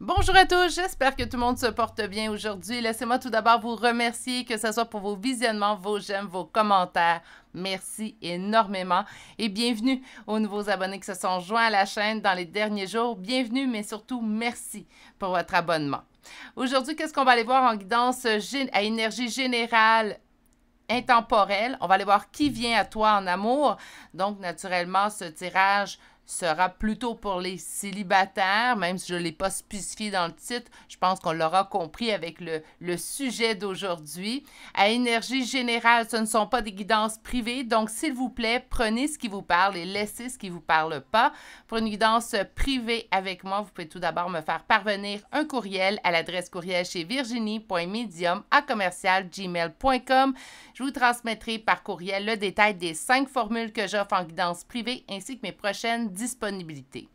Bonjour à tous, j'espère que tout le monde se porte bien aujourd'hui. Laissez-moi tout d'abord vous remercier, que ce soit pour vos visionnements, vos j'aime, vos commentaires. Merci énormément et bienvenue aux nouveaux abonnés qui se sont joints à la chaîne dans les derniers jours. Bienvenue, mais surtout merci pour votre abonnement. Aujourd'hui, qu'est-ce qu'on va aller voir en guidance à énergie générale intemporelle? On va aller voir qui vient à toi en amour. Donc, naturellement, ce tirage sera plutôt pour les célibataires, même si je ne l'ai pas spécifié dans le titre. Je pense qu'on l'aura compris avec le sujet d'aujourd'hui. À énergie générale, ce ne sont pas des guidances privées, donc s'il vous plaît, prenez ce qui vous parle et laissez ce qui ne vous parle pas. Pour une guidance privée avec moi, vous pouvez tout d'abord me faire parvenir un courriel à l'adresse courriel chez virginie.medium@gmail.com. Je vous transmettrai par courriel le détail des 5 formules que j'offre en guidance privée ainsi que mes prochaines disponibilités.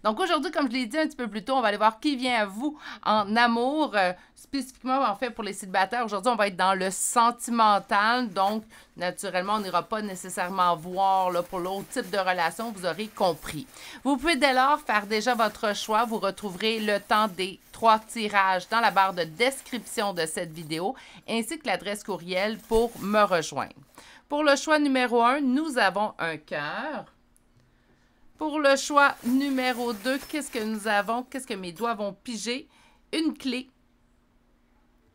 Donc aujourd'hui, comme je l'ai dit un petit peu plus tôt, on va aller voir qui vient à vous en amour. Spécifiquement, en fait, pour les célibataires, aujourd'hui, on va être dans le sentimental. Donc, naturellement, on n'ira pas nécessairement voir là, pour l'autre type de relation, vous aurez compris. Vous pouvez dès lors faire déjà votre choix. Vous retrouverez le temps des 3 tirages dans la barre de description de cette vidéo, ainsi que l'adresse courriel pour me rejoindre. Pour le choix numéro 1, nous avons un cœur. Pour le choix numéro 2, qu'est-ce que nous avons? Qu'est-ce que mes doigts vont piger? Une clé.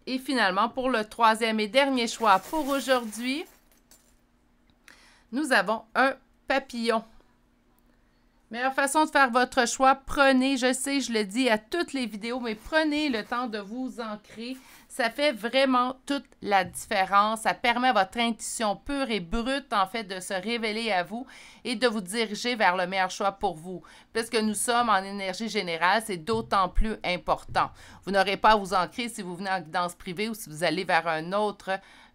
Et finalement, pour le troisième et dernier choix pour aujourd'hui, nous avons un papillon. Meilleure façon de faire votre choix, prenez, je sais, je le dis à toutes les vidéos, mais prenez le temps de vous ancrer. Ça fait vraiment toute la différence. Ça permet à votre intuition pure et brute, en fait, de se révéler à vous et de vous diriger vers le meilleur choix pour vous. Puisque nous sommes en énergie générale, c'est d'autant plus important. Vous n'aurez pas à vous ancrer si vous venez en guidance privée ou si vous allez vers un autre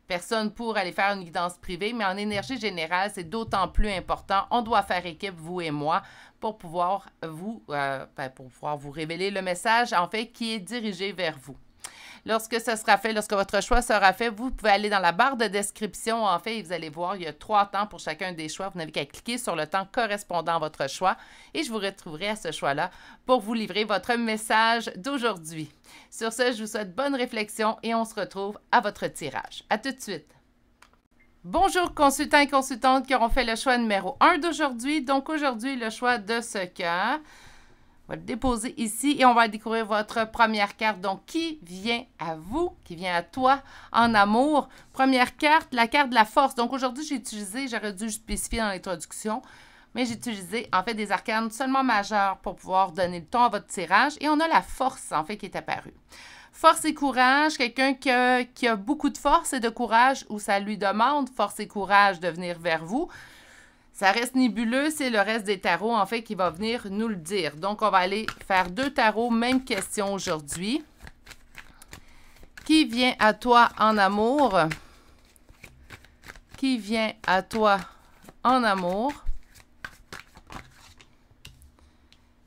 personne pour aller faire une guidance privée, mais en énergie générale, c'est d'autant plus important. On doit faire équipe, vous et moi, pour pouvoir vous révéler le message, en fait, qui est dirigé vers vous. Lorsque ce sera fait, lorsque votre choix sera fait, vous pouvez aller dans la barre de description, en fait, et vous allez voir, il y a 3 temps pour chacun des choix. Vous n'avez qu'à cliquer sur le temps correspondant à votre choix et je vous retrouverai à ce choix-là pour vous livrer votre message d'aujourd'hui. Sur ce, je vous souhaite bonne réflexion et on se retrouve à votre tirage. À tout de suite! Bonjour consultants et consultantes qui auront fait le choix numéro 1 d'aujourd'hui. Donc aujourd'hui, le choix de ce cœur. On va le déposer ici et on va découvrir votre première carte. Donc, qui vient à vous, qui vient à toi en amour? Première carte, la carte de la force. Donc, aujourd'hui, j'ai utilisé, j'aurais dû spécifier dans l'introduction, mais j'ai utilisé, en fait, des arcanes seulement majeures pour pouvoir donner le ton à votre tirage. Et on a la force, en fait, qui est apparue. Force et courage, quelqu'un qui a beaucoup de force et de courage, ou ça lui demande force et courage de venir vers vous. Ça reste nébuleux, c'est le reste des tarots, en fait, qui va venir nous le dire. Donc, on va aller faire 2 tarots, même question aujourd'hui. Qui vient à toi en amour? Qui vient à toi en amour?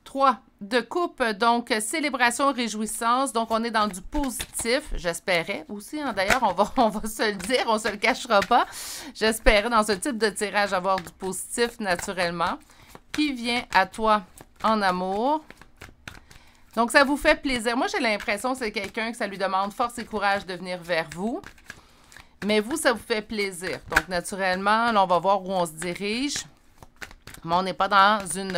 3 de coupe, donc célébration, réjouissance. Donc, on est dans du positif, j'espérais aussi. Hein, d'ailleurs, on va se le dire, on ne se le cachera pas. J'espérais dans ce type de tirage avoir du positif naturellement. Qui vient à toi en amour? Donc, ça vous fait plaisir. Moi, j'ai l'impression que c'est quelqu'un que ça lui demande force et courage de venir vers vous. Mais vous, ça vous fait plaisir. Donc, naturellement, là, on va voir où on se dirige. Mais on n'est pas dans une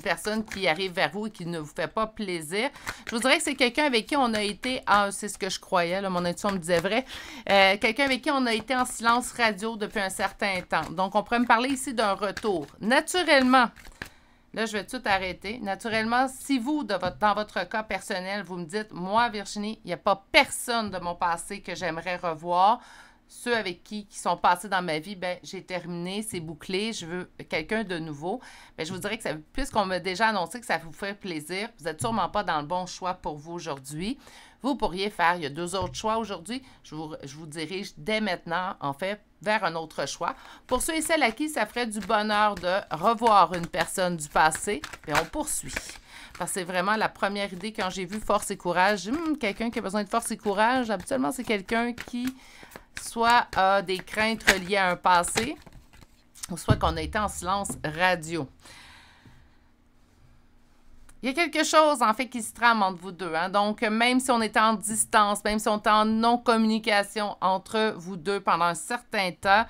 personne qui arrive vers vous et qui ne vous fait pas plaisir. Je vous dirais que c'est quelqu'un avec qui on a été, c'est ce que je croyais, là, mon intuition me disait vrai, quelqu'un avec qui on a été en silence radio depuis un certain temps. Donc, on pourrait me parler ici d'un retour. Naturellement, là, je vais tout arrêter. Naturellement, si vous, dans votre cas personnel, vous me dites, moi, Virginie, il n'y a pas personne de mon passé que j'aimerais revoir. Ceux avec qui sont passés dans ma vie, ben j'ai terminé, c'est bouclé, je veux quelqu'un de nouveau. Ben, je vous dirais que puisqu'on m'a déjà annoncé que ça vous fait plaisir, vous n'êtes sûrement pas dans le bon choix pour vous aujourd'hui. Vous pourriez faire, il y a 2 autres choix aujourd'hui. Je vous dirige dès maintenant, en fait, vers un autre choix. Pour ceux et celles à qui ça ferait du bonheur de revoir une personne du passé, bien, on poursuit. Parce que c'est vraiment la première idée quand j'ai vu force et courage. Quelqu'un qui a besoin de force et courage, habituellement, c'est quelqu'un qui soit a des craintes reliées à un passé, ou soit qu'on a été en silence radio. Il y a quelque chose, en fait, qui se trame entre vous deux. Hein? Donc, même si on est en distance, même si on est en non-communication entre vous deux pendant un certain temps,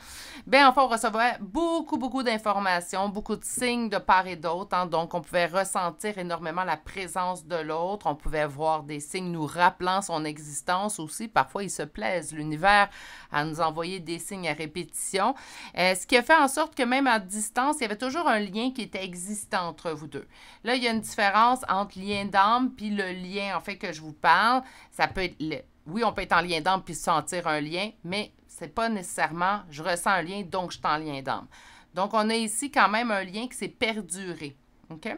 bien, enfin, on recevait beaucoup d'informations, beaucoup de signes de part et d'autre. Hein? Donc, on pouvait ressentir énormément la présence de l'autre. On pouvait voir des signes nous rappelant son existence aussi. Parfois, il se plaise, l'univers, à nous envoyer des signes à répétition. Ce qui a fait en sorte que même à distance, il y avait toujours un lien qui était existant entre vous deux. Là, il y a une différence entre lien d'âme puis le lien, en fait, que je vous parle. Ça peut être... Oui, on peut être en lien d'âme puis sentir un lien, mais c'est pas nécessairement je ressens un lien, donc je suis en lien d'âme. Donc, on a ici quand même un lien qui s'est perduré. OK?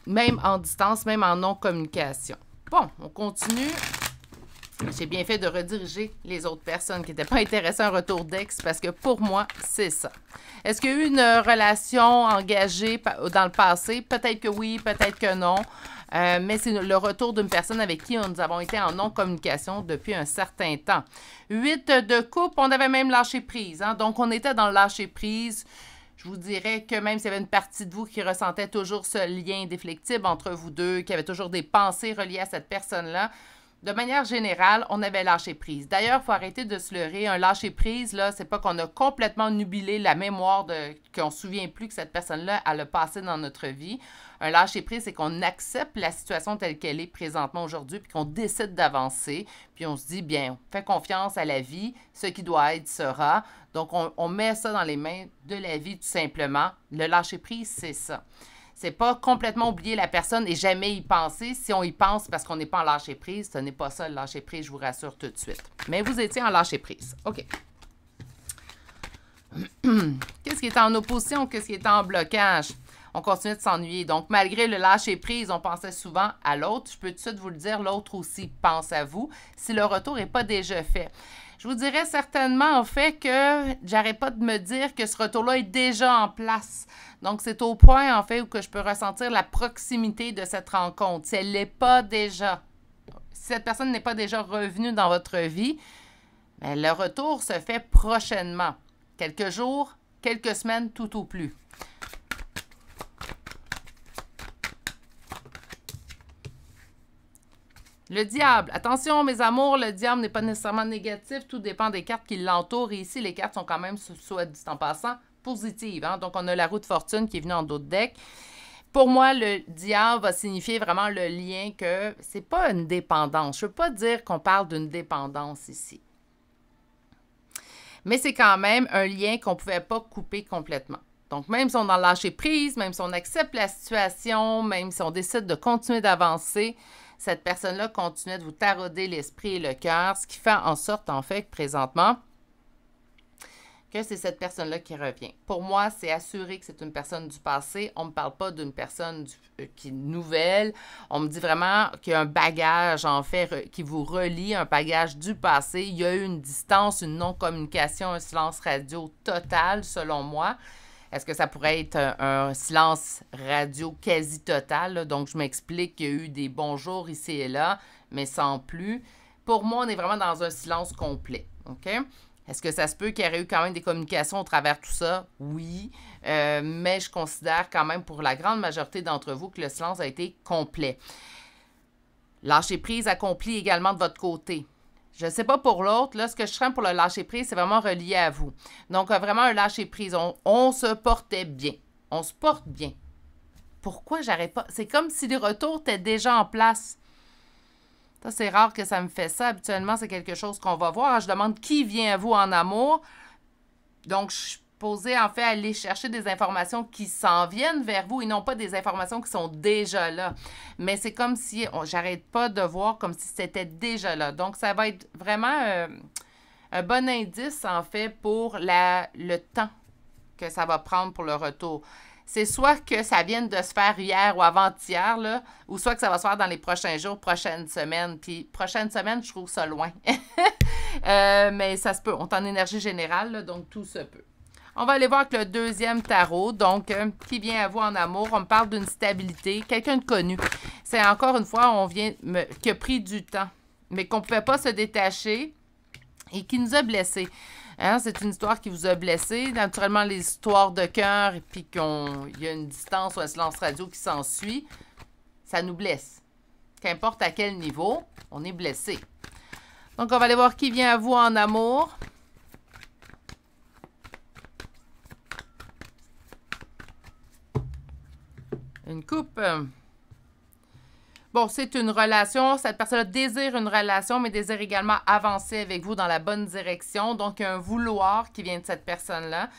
Même en distance, même en non-communication. Bon, on continue. J'ai bien fait de rediriger les autres personnes qui n'étaient pas intéressées à un retour d'ex parce que pour moi, c'est ça. Est-ce qu'il y a eu une relation engagée dans le passé? Peut-être que oui, peut-être que non. Mais c'est le retour d'une personne avec qui nous avons été en non-communication depuis un certain temps. 8 de coupe, on avait même lâché prise. Hein? Donc, on était dans le lâcher prise. Je vous dirais que même s'il y avait une partie de vous qui ressentait toujours ce lien indéflectible entre vous deux, qui avait toujours des pensées reliées à cette personne-là, de manière générale, on avait lâché prise. D'ailleurs, il faut arrêter de se leurrer. Un lâcher prise, là, c'est pas qu'on a complètement nubilé la mémoire qu'on ne se souvient plus que cette personne-là, elle a passé dans notre vie. Un lâcher prise, c'est qu'on accepte la situation telle qu'elle est présentement aujourd'hui, puis qu'on décide d'avancer, puis on se dit, bien, on fait confiance à la vie, ce qui doit être sera. Donc, on met ça dans les mains de la vie, tout simplement. Le lâcher prise, c'est ça. C'est pas complètement oublier la personne et jamais y penser. Si on y pense parce qu'on n'est pas en lâcher prise, ce n'est pas ça le lâcher prise, je vous rassure tout de suite. Mais vous étiez en lâcher prise. OK. Qu'est-ce qui est en opposition? Qu'est-ce qui est en blocage? On continue de s'ennuyer. Donc, malgré le lâcher prise, on pensait souvent à l'autre. Je peux tout de suite vous le dire, l'autre aussi pense à vous si le retour n'est pas déjà fait. Je vous dirais certainement, en fait, que j'arrête pas de me dire que ce retour-là est déjà en place. Donc, c'est au point, en fait, où que je peux ressentir la proximité de cette rencontre. Si elle n'est pas déjà, si cette personne n'est pas déjà revenue dans votre vie, bien, le retour se fait prochainement. Quelques jours, quelques semaines, tout au plus. Le diable. Attention, mes amours, le diable n'est pas nécessairement négatif. Tout dépend des cartes qui l'entourent. Et ici, les cartes sont quand même, soit dit en passant, positives. Hein? Donc, on a la roue de fortune qui est venue en dos de deck. Pour moi, le diable va signifier vraiment le lien que c'est pas une dépendance. Je ne veux pas dire qu'on parle d'une dépendance ici. Mais c'est quand même un lien qu'on ne pouvait pas couper complètement. Donc, même si on en lâche prise, même si on accepte la situation, même si on décide de continuer d'avancer, cette personne-là continuait de vous tarauder l'esprit et le cœur, ce qui fait en sorte, en fait, que présentement, que c'est cette personne-là qui revient. Pour moi, c'est assuré que c'est une personne du passé. On ne me parle pas d'une personne qui est nouvelle. On me dit vraiment qu'il y a un bagage, en fait, qui vous relie, un bagage du passé. Il y a eu une distance, une non-communication, un silence radio total, selon moi. Est-ce que ça pourrait être un silence radio quasi total? Là? Donc, je m'explique qu'il y a eu des bonjours ici et là, mais sans plus. Pour moi, on est vraiment dans un silence complet. OK? Est-ce que ça se peut qu'il y ait eu quand même des communications au travers de tout ça? Oui. Mais je considère quand même pour la grande majorité d'entre vous que le silence a été complet. Lâcher prise accompli également de votre côté. Je ne sais pas pour l'autre, là, ce que je sens pour le lâcher-prise, c'est vraiment relié à vous. Donc, vraiment un lâcher-prise. On se portait bien. On se porte bien. Pourquoi j'arrête pas? C'est comme si les retours étaient déjà en place. Ça, c'est rare que ça me fait ça. Habituellement, c'est quelque chose qu'on va voir. Je demande qui vient à vous en amour. Donc, je suis posée, en fait, à aller chercher des informations qui s'en viennent vers vous et non pas des informations qui sont déjà là. Mais c'est comme si, j'arrête pas de voir comme si c'était déjà là. Donc, ça va être vraiment un bon indice, en fait, pour le temps que ça va prendre pour le retour. C'est soit que ça vienne de se faire hier ou avant-hier, là, ou soit que ça va se faire dans les prochains jours, prochaines semaines. Puis, prochaine semaine, je trouve ça loin. Mais ça se peut. On est en énergie générale, là, donc tout se peut. On va aller voir avec le deuxième tarot, donc, qui vient à vous en amour. On me parle d'une stabilité, quelqu'un de connu. C'est encore une fois, qui a pris du temps, mais qu'on ne pouvait pas se détacher et qui nous a blessés. Hein, c'est une histoire qui vous a blessé. Naturellement, les histoires de cœur, et puis qu'il y a une distance ou un silence radio qui s'ensuit, ça nous blesse. Qu'importe à quel niveau, on est blessé. Donc, on va aller voir qui vient à vous en amour. Une coupe. Bon, c'est une relation. Cette personne-là désire une relation, mais désire également avancer avec vous dans la bonne direction. Donc, il y a un vouloir qui vient de cette personne-là.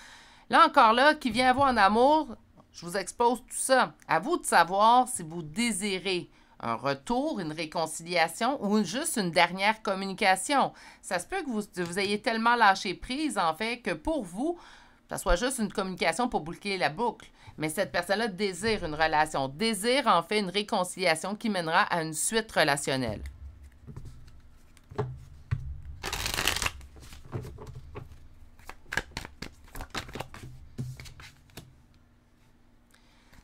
Là, encore là, qui vient à vous en amour, je vous expose tout ça. À vous de savoir si vous désirez un retour, une réconciliation ou juste une dernière communication. Ça se peut que vous ayez tellement lâché prise, en fait, que pour vous, ça soit juste une communication pour boucler la boucle. Mais cette personne-là désire une relation, désire en fait une réconciliation qui mènera à une suite relationnelle.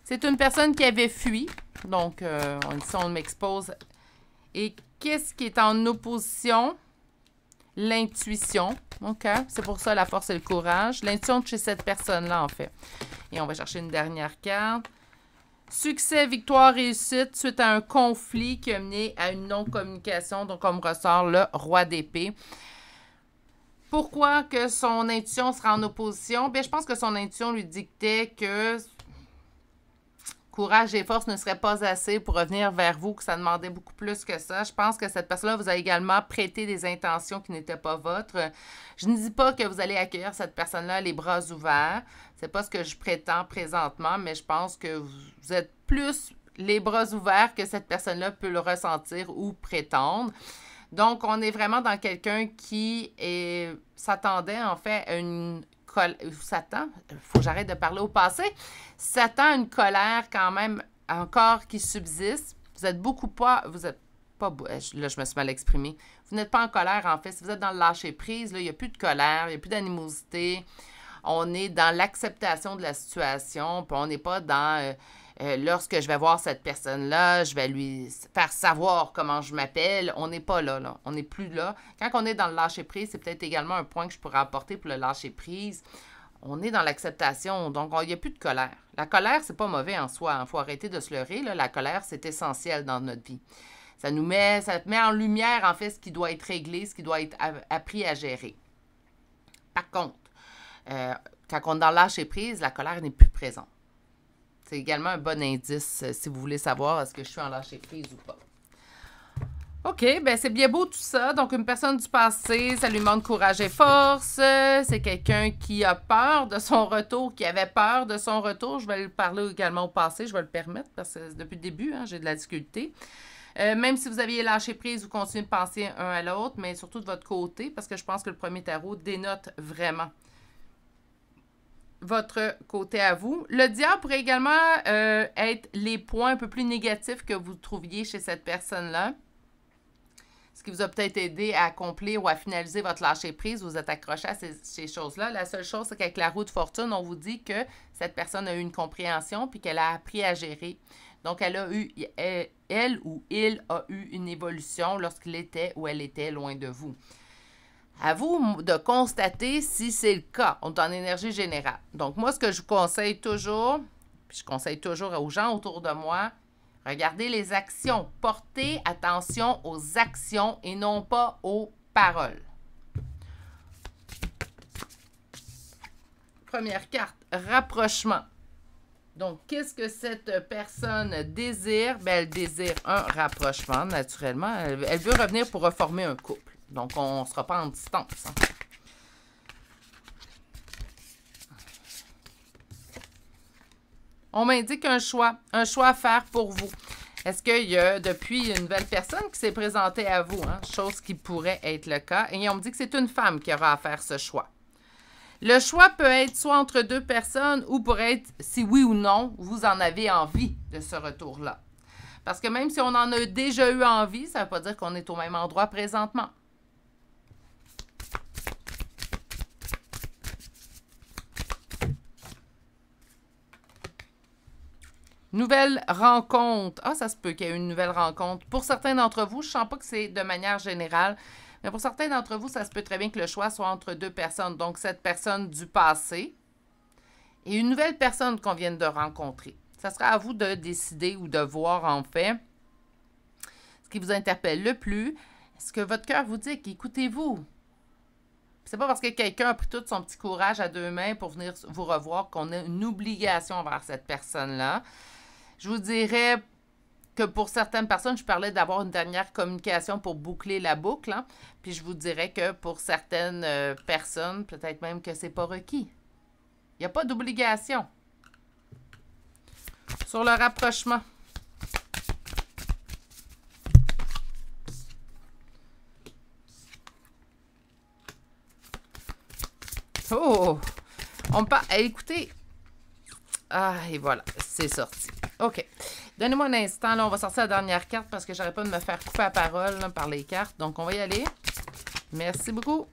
C'est une personne qui avait fui, donc ici on m'expose. Et qu'est-ce qui est en opposition? L'intuition. OK? C'est pour ça la force et le courage. L'intuition de chez cette personne-là, en fait. Et on va chercher une dernière carte. Succès, victoire, réussite suite à un conflit qui a mené à une non-communication. Donc, on me ressort le roi d'épée. Pourquoi que son intuition sera en opposition? Bien, je pense que son intuition lui dictait que courage et force ne seraient pas assez pour revenir vers vous, que ça demandait beaucoup plus que ça. Je pense que cette personne-là vous a également prêté des intentions qui n'étaient pas vôtres. Je ne dis pas que vous allez accueillir cette personne-là les bras ouverts. C'est pas ce que je prétends présentement, mais je pense que vous êtes plus les bras ouverts que cette personne-là peut le ressentir ou prétendre. Donc, on est vraiment dans quelqu'un qui s'attendait en fait à une Satan, il faut que j'arrête de parler au passé. Satan a une colère quand même encore qui subsiste. Vous êtes pas, là je me suis mal exprimée. Vous n'êtes pas en colère en fait. Si vous êtes dans le lâcher prise, là, il n'y a plus de colère, il n'y a plus d'animosité. On est dans l'acceptation de la situation, puis on n'est pas dans lorsque je vais voir cette personne-là, je vais lui faire savoir comment je m'appelle. On n'est pas là. On n'est plus là. Quand on est dans le lâcher-prise, c'est peut-être également un point que je pourrais apporter pour le lâcher-prise. On est dans l'acceptation, donc il n'y a plus de colère. La colère, c'est pas mauvais en soi. Il faut arrêter de se leurrer. Là. La colère, c'est essentiel dans notre vie. Ça met en lumière, en fait, ce qui doit être réglé, ce qui doit être appris à gérer. Par contre, quand on est dans le lâcher-prise, la colère n'est plus présente. C'est également un bon indice si vous voulez savoir est-ce que je suis en lâcher-prise ou pas. OK, bien c'est bien beau tout ça. Donc, une personne du passé, ça lui manque courage et force. C'est quelqu'un qui a peur de son retour, qui avait peur de son retour. Je vais lui parler également au passé, je vais le permettre parce que depuis le début, j'ai de la difficulté. Même si vous aviez lâché prise, vous continuez de penser un à l'autre, mais surtout de votre côté, parce que je pense que le premier tarot dénote vraiment votre côté à vous. Le diable pourrait également être les points un peu plus négatifs que vous trouviez chez cette personne-là. Ce qui vous a peut-être aidé à accomplir ou à finaliser votre lâcher-prise. Vous êtes accroché à ces choses-là. La seule chose, c'est qu'avec la roue de fortune, on vous dit que cette personne a eu une compréhension puis qu'elle a appris à gérer. Donc, elle ou il a eu une évolution lorsqu'il était ou elle était loin de vous. À vous de constater si c'est le cas. On est en énergie générale. Donc, moi, ce que je vous conseille toujours, puis je conseille toujours aux gens autour de moi, regardez les actions. Portez attention aux actions et non pas aux paroles. Première carte, rapprochement. Donc, qu'est-ce que cette personne désire? Bien, elle désire un rapprochement, naturellement. Elle veut revenir pour reformer un couple. Donc, on ne sera pas en distance. On m'indique un choix à faire pour vous. Est-ce qu'il y a depuis une nouvelle personne qui s'est présentée à vous? Chose qui pourrait être le cas. Et on me dit que c'est une femme qui aura à faire ce choix. Le choix peut être soit entre deux personnes ou pourrait être si oui ou non, vous en avez envie de ce retour-là. Parce que même si on en a déjà eu envie, ça ne veut pas dire qu'on est au même endroit présentement. Nouvelle rencontre. Ah, ça se peut qu'il y ait une nouvelle rencontre. Pour certains d'entre vous, je ne sens pas que c'est de manière générale, Mais pour certains d'entre vous, ça se peut très bien que le choix soit entre deux personnes. Donc, cette personne du passé et une nouvelle personne qu'on vient de rencontrer. Ça sera à vous de décider ou de voir, en fait, ce qui vous interpelle le plus. Est-ce que votre cœur vous dit qu'écoutez-vous? C'est pas parce que quelqu'un a pris tout son petit courage à deux mains pour venir vous revoir qu'on a une obligation envers cette personne-là. Je vous dirais que pour certaines personnes, je parlais d'avoir une dernière communication pour boucler la boucle. Hein? Puis je vous dirais que pour certaines personnes, peut-être même que c'est pas requis. Il n'y a pas d'obligation. Sur le rapprochement. Oh! On part. Écoutez. Ah, et voilà. C'est sorti. OK. Donnez-moi un instant. Là, on va sortir la dernière carte parce que j'arrête pas de me faire couper la parole là, par les cartes. Donc, on va y aller. Merci beaucoup.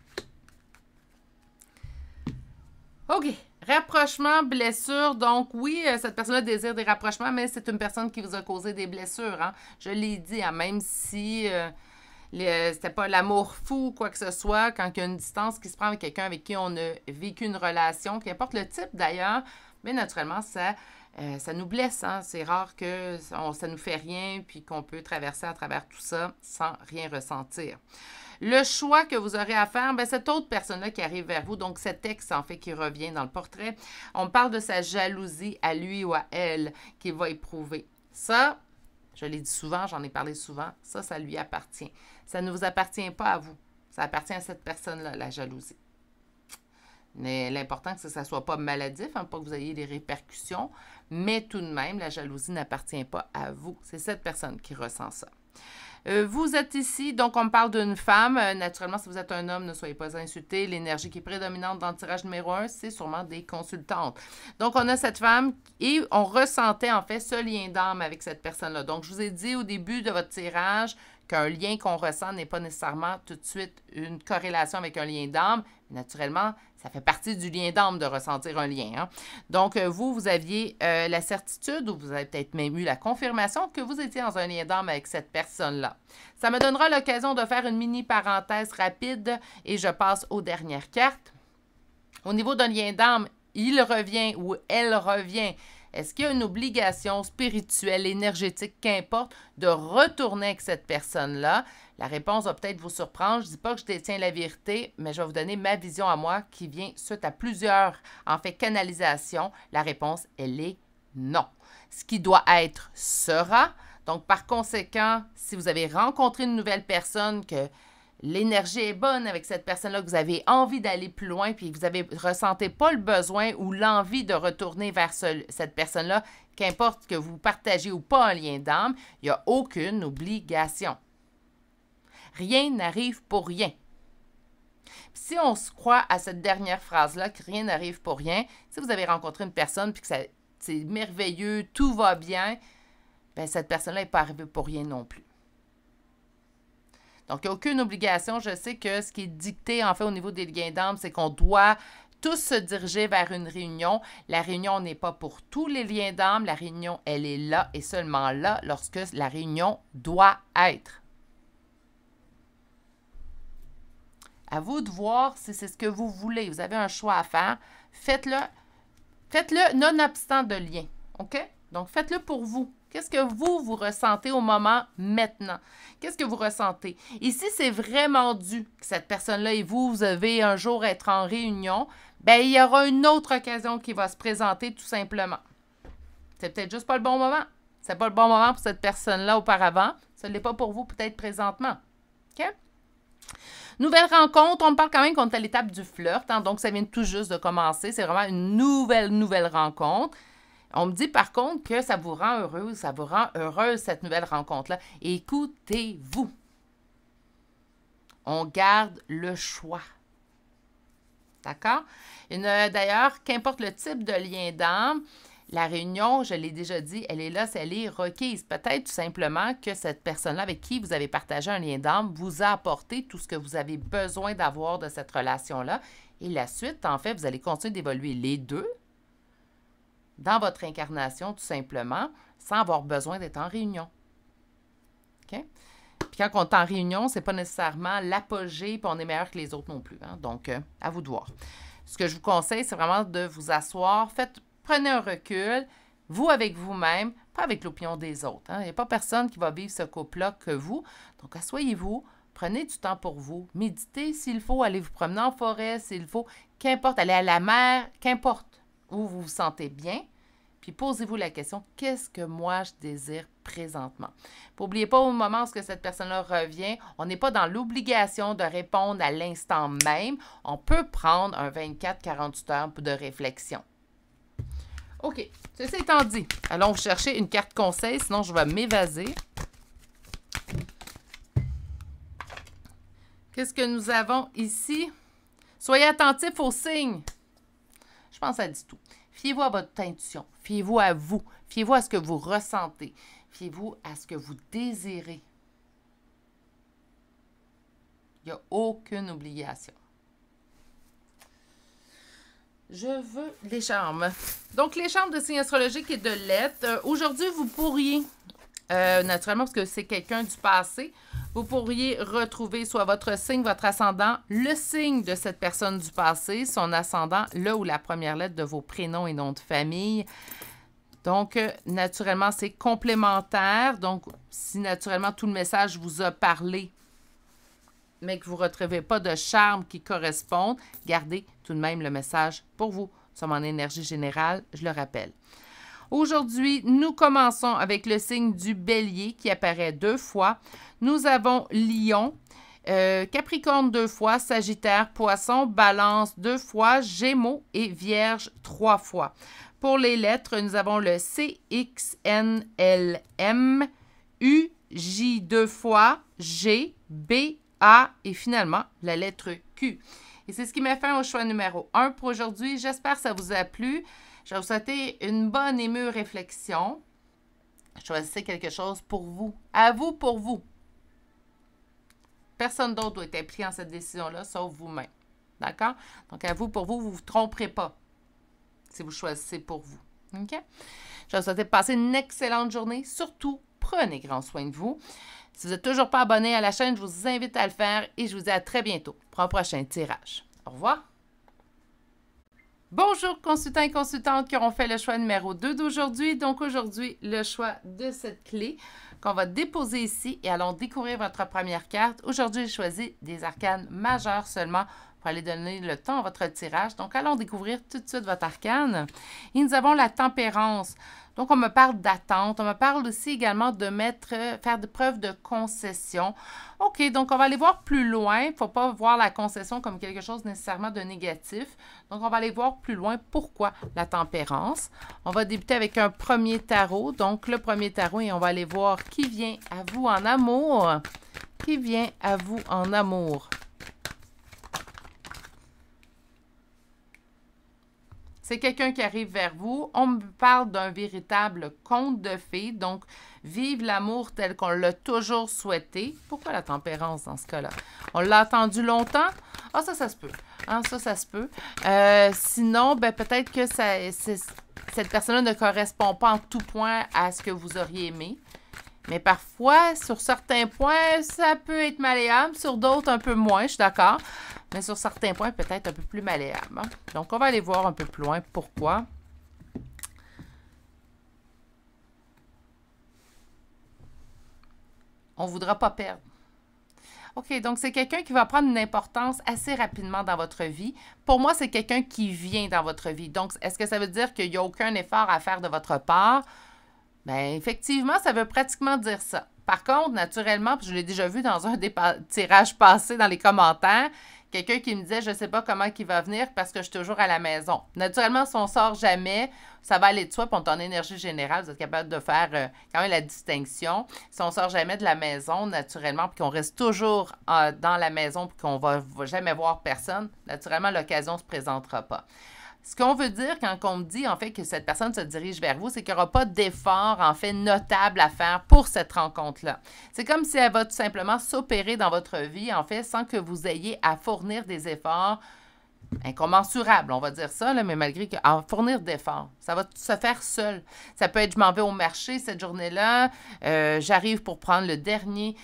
OK. Rapprochement, blessure. Donc, oui, cette personne-là désire des rapprochements, mais c'est une personne qui vous a causé des blessures. Hein? Je l'ai dit, hein, même si c'était pas l'amour fou ou quoi que ce soit, quand il y a une distance qui se prend avec quelqu'un avec qui on a vécu une relation, qu'importe le type d'ailleurs, mais naturellement, ça nous blesse. Hein? C'est rare que ça nous fait rien puis qu'on peut traverser à travers tout ça sans rien ressentir. Le choix que vous aurez à faire, bien, cette autre personne-là qui arrive vers vous, donc cet ex, en fait, qui revient dans le portrait, on parle de sa jalousie à lui ou à elle qu'il va éprouver. Ça, je l'ai dit souvent, j'en ai parlé souvent, ça lui appartient. Ça ne vous appartient pas à vous. Ça appartient à cette personne-là, la jalousie. Mais l'important, c'est que ça ne soit pas maladif, hein, pas que vous ayez des répercussions, mais tout de même, la jalousie n'appartient pas à vous. C'est cette personne qui ressent ça. Vous êtes ici, donc on me parle d'une femme. Naturellement, si vous êtes un homme, ne soyez pas insultés. L'énergie qui est prédominante dans le tirage numéro 1, c'est sûrement des consultantes. Donc, on a cette femme et on ressentait en fait ce lien d'âme avec cette personne-là. Donc, je vous ai dit au début de votre tirage qu'un lien qu'on ressent n'est pas nécessairement tout de suite une corrélation avec un lien d'âme. Naturellement, ça fait partie du lien d'âme de ressentir un lien. Hein? Donc, vous aviez la certitude ou vous avez peut-être même eu la confirmation que vous étiez dans un lien d'âme avec cette personne-là. Ça me donnera l'occasion de faire une mini parenthèse rapide et je passe aux dernières cartes. Au niveau d'un lien d'âme, il revient ou elle revient. Est-ce qu'il y a une obligation spirituelle, énergétique, qu'importe, de retourner avec cette personne-là? La réponse va peut-être vous surprendre. Je ne dis pas que je détiens la vérité, mais je vais vous donner ma vision à moi qui vient suite à plusieurs, en fait, canalisations. La réponse, elle est non. Ce qui doit être sera. Donc, par conséquent, si vous avez rencontré une nouvelle personne, que l'énergie est bonne avec cette personne-là, que vous avez envie d'aller plus loin, puis vous ne ressentez pas le besoin ou l'envie de retourner vers cette personne-là, qu'importe que vous partagez ou pas un lien d'âme, il n'y a aucune obligation. Rien n'arrive pour rien. Puis si on se croit à cette dernière phrase-là, que rien n'arrive pour rien, si vous avez rencontré une personne puis que c'est merveilleux, tout va bien, bien cette personne-là n'est pas arrivée pour rien non plus. Donc, il n'y a aucune obligation. Je sais que ce qui est dicté, en fait, au niveau des liens d'âme, c'est qu'on doit tous se diriger vers une réunion. La réunion n'est pas pour tous les liens d'âme. La réunion, elle est là et seulement là lorsque la réunion doit être. À vous de voir si c'est ce que vous voulez. Vous avez un choix à faire. Faites-le. Faites-le nonobstant de lien. OK? Donc, faites-le pour vous. Qu'est-ce que vous ressentez au moment maintenant? Qu'est-ce que vous ressentez? Ici, c'est vraiment dû que cette personne-là et vous avez un jour être en réunion. Bien, il y aura une autre occasion qui va se présenter tout simplement. C'est peut-être juste pas le bon moment. C'est pas le bon moment pour cette personne-là auparavant. Ce n'est pas pour vous peut-être présentement. OK? Nouvelle rencontre, on parle quand même qu'on est à l'étape du flirt. Hein, donc, ça vient tout juste de commencer. C'est vraiment une nouvelle rencontre. On me dit par contre que ça vous rend heureuse, ça vous rend heureuse cette nouvelle rencontre-là. Écoutez-vous. On garde le choix. D'accord? D'ailleurs, qu'importe le type de lien d'âme, la réunion, je l'ai déjà dit, elle est là, elle est requise. Peut-être tout simplement que cette personne-là avec qui vous avez partagé un lien d'âme vous a apporté tout ce que vous avez besoin d'avoir de cette relation-là. Et la suite, en fait, vous allez continuer d'évoluer les deux dans votre incarnation, tout simplement, sans avoir besoin d'être en réunion. OK? Puis quand on est en réunion, c'est pas nécessairement l'apogée, puis on est meilleur que les autres non plus. Hein? Donc, à vous de voir. Ce que je vous conseille, c'est vraiment de vous asseoir. Prenez un recul, vous avec vous-même, pas avec l'opinion des autres. Hein? Il n'y a pas personne qui va vivre ce couple-là que vous. Donc, asseyez-vous, prenez du temps pour vous, méditez s'il faut, allez vous promener en forêt s'il faut, qu'importe, allez à la mer, qu'importe où vous vous sentez bien. Puis posez-vous la question, qu'est-ce que moi je désire présentement? N'oubliez pas au moment où cette personne-là revient, on n'est pas dans l'obligation de répondre à l'instant même. On peut prendre un 24-48 heures de réflexion. OK, ceci étant dit, allons chercher une carte conseil, sinon je vais m'évaser. Qu'est-ce que nous avons ici? Soyez attentifs aux signes. Je pense que ça dit tout. Fiez-vous à votre intuition. Fiez-vous à vous. Fiez-vous à ce que vous ressentez. Fiez-vous à ce que vous désirez. Il n'y a aucune obligation. Je veux les charmes. Donc, les charmes de signes astrologiques et de lettres. Aujourd'hui, vous pourriez, naturellement, parce que c'est quelqu'un du passé, vous pourriez retrouver soit votre signe, votre ascendant, le signe de cette personne du passé, son ascendant, le ou la première lettre de vos prénoms et noms de famille. Donc, naturellement, c'est complémentaire. Donc, si naturellement tout le message vous a parlé, mais que vous ne retrouvez pas de charme qui correspondent, gardez tout de même le message pour vous. Nous sommes en énergie générale, je le rappelle. Aujourd'hui, nous commençons avec le signe du Bélier qui apparaît 2 fois. Nous avons Lion, Capricorne 2 fois, Sagittaire, Poisson, Balance 2 fois, Gémeaux et Vierge 3 fois. Pour les lettres, nous avons le C, X, N, L, M, U, J 2 fois, G, B, A et finalement la lettre Q. Et c'est ce qui met fin au choix numéro 1 pour aujourd'hui. J'espère que ça vous a plu. Je vais vous souhaiter une bonne et mûre réflexion. Choisissez quelque chose pour vous. À vous, pour vous. Personne d'autre doit être impliqué dans cette décision-là, sauf vous-même. D'accord? Donc, à vous, pour vous, vous ne vous tromperez pas si vous choisissez pour vous. OK? Je vais vous souhaiter de passer une excellente journée. Surtout, prenez grand soin de vous. Si vous n'êtes toujours pas abonné à la chaîne, je vous invite à le faire et je vous dis à très bientôt pour un prochain tirage. Au revoir! Bonjour consultants et consultantes qui auront fait le choix numéro 2 d'aujourd'hui. Donc aujourd'hui, le choix de cette clé qu'on va déposer ici et allons découvrir votre première carte. Aujourd'hui, j'ai choisi des arcanes majeures seulement pour aller donner le temps à votre tirage. Donc allons découvrir tout de suite votre arcane. Et nous avons la tempérance. Donc, on me parle d'attente. On me parle aussi également de faire de preuve de concession. OK, donc on va aller voir plus loin. Il ne faut pas voir la concession comme quelque chose nécessairement de négatif. Donc, on va aller voir plus loin pourquoi la tempérance. On va débuter avec un premier tarot. Donc, le premier tarot et on va aller voir qui vient à vous en amour. Qui vient à vous en amour? C'est quelqu'un qui arrive vers vous. On me parle d'un véritable conte de fées. Donc, vive l'amour tel qu'on l'a toujours souhaité. Pourquoi la tempérance dans ce cas-là? On l'a attendu longtemps? Ah, ça se peut. Ah, ça se peut. Sinon, ben, peut-être que cette personne-là ne correspond pas en tout point à ce que vous auriez aimé. Mais parfois, sur certains points, ça peut être malléable. Sur d'autres, un peu moins, je suis d'accord. Mais sur certains points, peut-être un peu plus malléable. Hein? Donc, on va aller voir un peu plus loin pourquoi. On ne voudra pas perdre. OK, donc c'est quelqu'un qui va prendre une importance assez rapidement dans votre vie. Pour moi, c'est quelqu'un qui vient dans votre vie. Donc, est-ce que ça veut dire qu'il n'y a aucun effort à faire de votre part? Bien, effectivement, ça veut pratiquement dire ça. Par contre, naturellement, puis je l'ai déjà vu dans un des tirages passés dans les commentaires, quelqu'un qui me disait, je ne sais pas comment il va venir parce que je suis toujours à la maison. Naturellement, si on ne sort jamais, ça va aller de soi, puis on est en énergie générale, vous êtes capable de faire quand même la distinction. Si on ne sort jamais de la maison, naturellement, puis qu'on reste toujours dans la maison, puis qu'on ne va jamais voir personne, naturellement, l'occasion ne se présentera pas. Ce qu'on veut dire quand on me dit, en fait, que cette personne se dirige vers vous, c'est qu'il n'y aura pas d'effort, en fait, notable à faire pour cette rencontre-là. C'est comme si elle va tout simplement s'opérer dans votre vie, en fait, sans que vous ayez à fournir des efforts incommensurable, on va dire ça, là, mais malgré qu'en fournir d'efforts, ça va se faire seul. Ça peut être, je m'en vais au marché cette journée-là, j'arrive pour prendre le dernier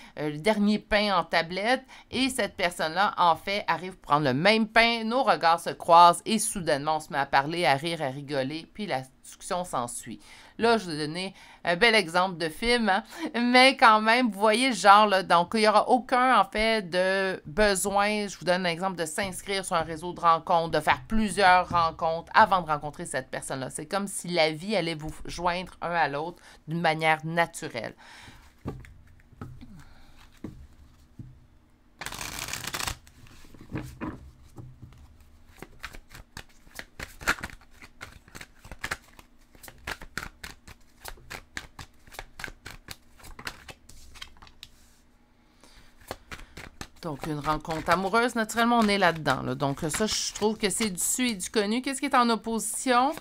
pain en tablette, et cette personne-là, en fait, arrive pour prendre le même pain, nos regards se croisent, et soudainement, on se met à parler, à rire, à rigoler, puis la discussion s'ensuit. Là, je vous ai donné un bel exemple de film, hein? Mais quand même, vous voyez le genre, là, donc il n'y aura aucun, en fait, de besoin, je vous donne un exemple, de s'inscrire sur un réseau de rencontres, de faire plusieurs rencontres avant de rencontrer cette personne-là. C'est comme si la vie allait vous joindre un à l'autre d'une manière naturelle. Donc, une rencontre amoureuse, naturellement, on est là-dedans. Là. Donc, ça, je trouve que c'est du su et du connu. Qu'est-ce qui est en opposition?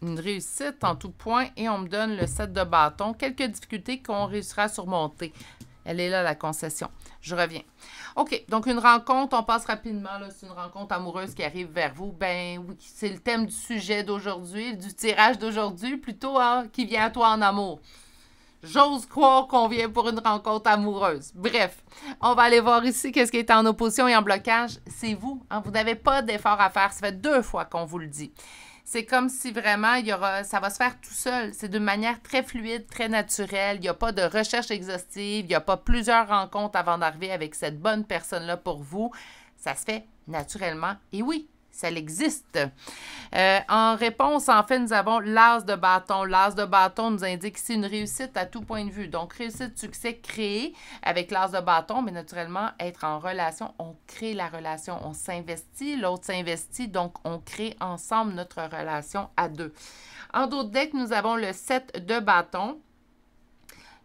Une réussite en tout point. Et on me donne le 7 de bâton. Quelques difficultés qu'on réussira à surmonter. Elle est là, la concession. Je reviens. OK, donc une rencontre, on passe rapidement. C'est une rencontre amoureuse qui arrive vers vous. Ben oui, c'est le thème du sujet d'aujourd'hui, du tirage d'aujourd'hui, plutôt hein, qui vient à toi en amour. J'ose croire qu'on vient pour une rencontre amoureuse. Bref, on va aller voir ici qu'est-ce qui est en opposition et en blocage. C'est vous. Hein? Vous n'avez pas d'effort à faire. Ça fait 2 fois qu'on vous le dit. C'est comme si vraiment, ça va se faire tout seul. C'est d'une manière très fluide, très naturelle. Il n'y a pas de recherche exhaustive. Il n'y a pas plusieurs rencontres avant d'arriver avec cette bonne personne-là pour vous. Ça se fait naturellement. Et oui, ça existe. En réponse, en fait, nous avons l'as de bâton. L'as de bâton nous indique ici une réussite à tout point de vue. Donc, réussite, succès créé avec l'as de bâton, mais naturellement, être en relation, on crée la relation, on s'investit, l'autre s'investit, donc on crée ensemble notre relation à deux. En d'autres decks, nous avons le 7 de bâton.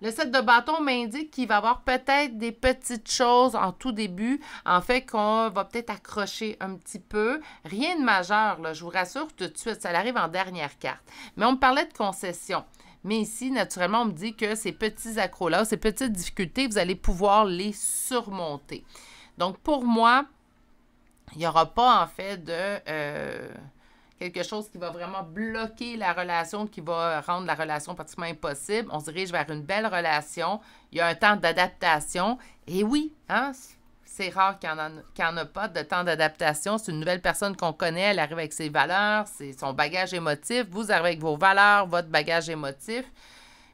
Le 7 de bâton m'indique qu'il va y avoir peut-être des petites choses en tout début, en fait qu'on va peut-être accrocher un petit peu. Rien de majeur, là, je vous rassure tout de suite, ça arrive en dernière carte. Mais on me parlait de concession. Mais ici, naturellement, on me dit que ces petits accros-là, ces petites difficultés, vous allez pouvoir les surmonter. Donc, pour moi, il n'y aura pas, en fait, de... quelque chose qui va vraiment bloquer la relation, qui va rendre la relation pratiquement impossible. On se dirige vers une belle relation. Il y a un temps d'adaptation. Et oui, hein, c'est rare qu'il n'y en a pas de temps d'adaptation. C'est une nouvelle personne qu'on connaît. Elle arrive avec ses valeurs, c'est son bagage émotif. Vous arrivez avec vos valeurs, votre bagage émotif.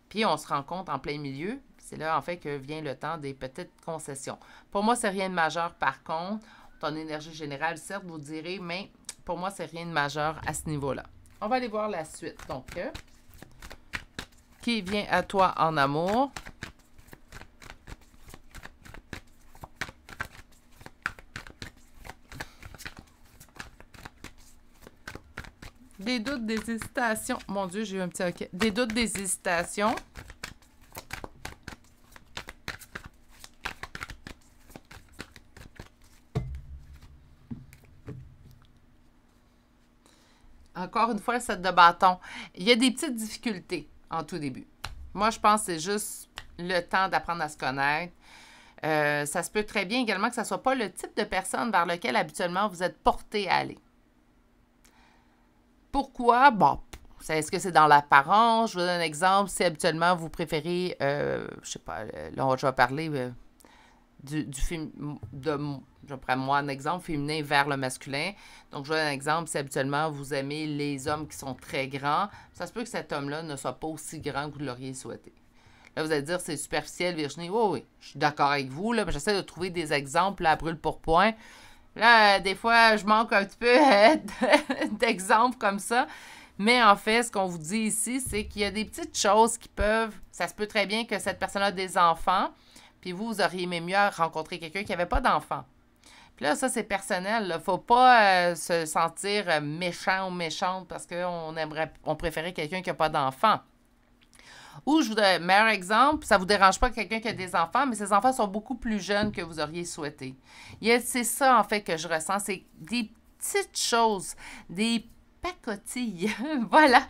Puis on se rencontre en plein milieu. C'est là, en fait, que vient le temps des petites concessions. Pour moi, c'est rien de majeur, par contre. Ton énergie générale, certes, vous direz, mais... Pour moi, c'est rien de majeur à ce niveau-là. On va aller voir la suite. Donc, qui vient à toi en amour? Des doutes, des hésitations. Mon Dieu, j'ai eu un petit OK. Des doutes, des hésitations. Encore une fois, le 7 de bâton. Il y a des petites difficultés en tout début. Moi, je pense que c'est juste le temps d'apprendre à se connaître. Ça se peut très bien également que ce ne soit pas le type de personne vers lequel habituellement vous êtes porté à aller. Pourquoi? Bon, est-ce que c'est dans l'apparence? Je vous donne un exemple. Si habituellement vous préférez, je sais pas, là, je vais parler du film je prends moi un exemple féminin vers le masculin. Donc, je donne un exemple. Si habituellement vous aimez les hommes qui sont très grands, ça se peut que cet homme-là ne soit pas aussi grand que vous l'auriez souhaité. Là, vous allez dire, c'est superficiel, Virginie. Oui, oui, je suis d'accord avec vous. Là, j'essaie de trouver des exemples à brûle pour point. Là, des fois, je manque un petit peu d'exemples comme ça. Mais en fait, ce qu'on vous dit ici, c'est qu'il y a des petites choses qui peuvent... Ça se peut très bien que cette personne a des enfants, puis vous auriez aimé mieux rencontrer quelqu'un qui n'avait pas d'enfants. Puis là, ça, c'est personnel. Il ne faut pas se sentir méchant ou méchante parce qu'on préférait quelqu'un qui n'a pas d'enfants. Ou, je vous donne un meilleur exemple, ça ne vous dérange pas quelqu'un qui a des enfants, mais ces enfants sont beaucoup plus jeunes que vous auriez souhaité. C'est ça, en fait, que je ressens. C'est des petites choses, des pacotille. Voilà.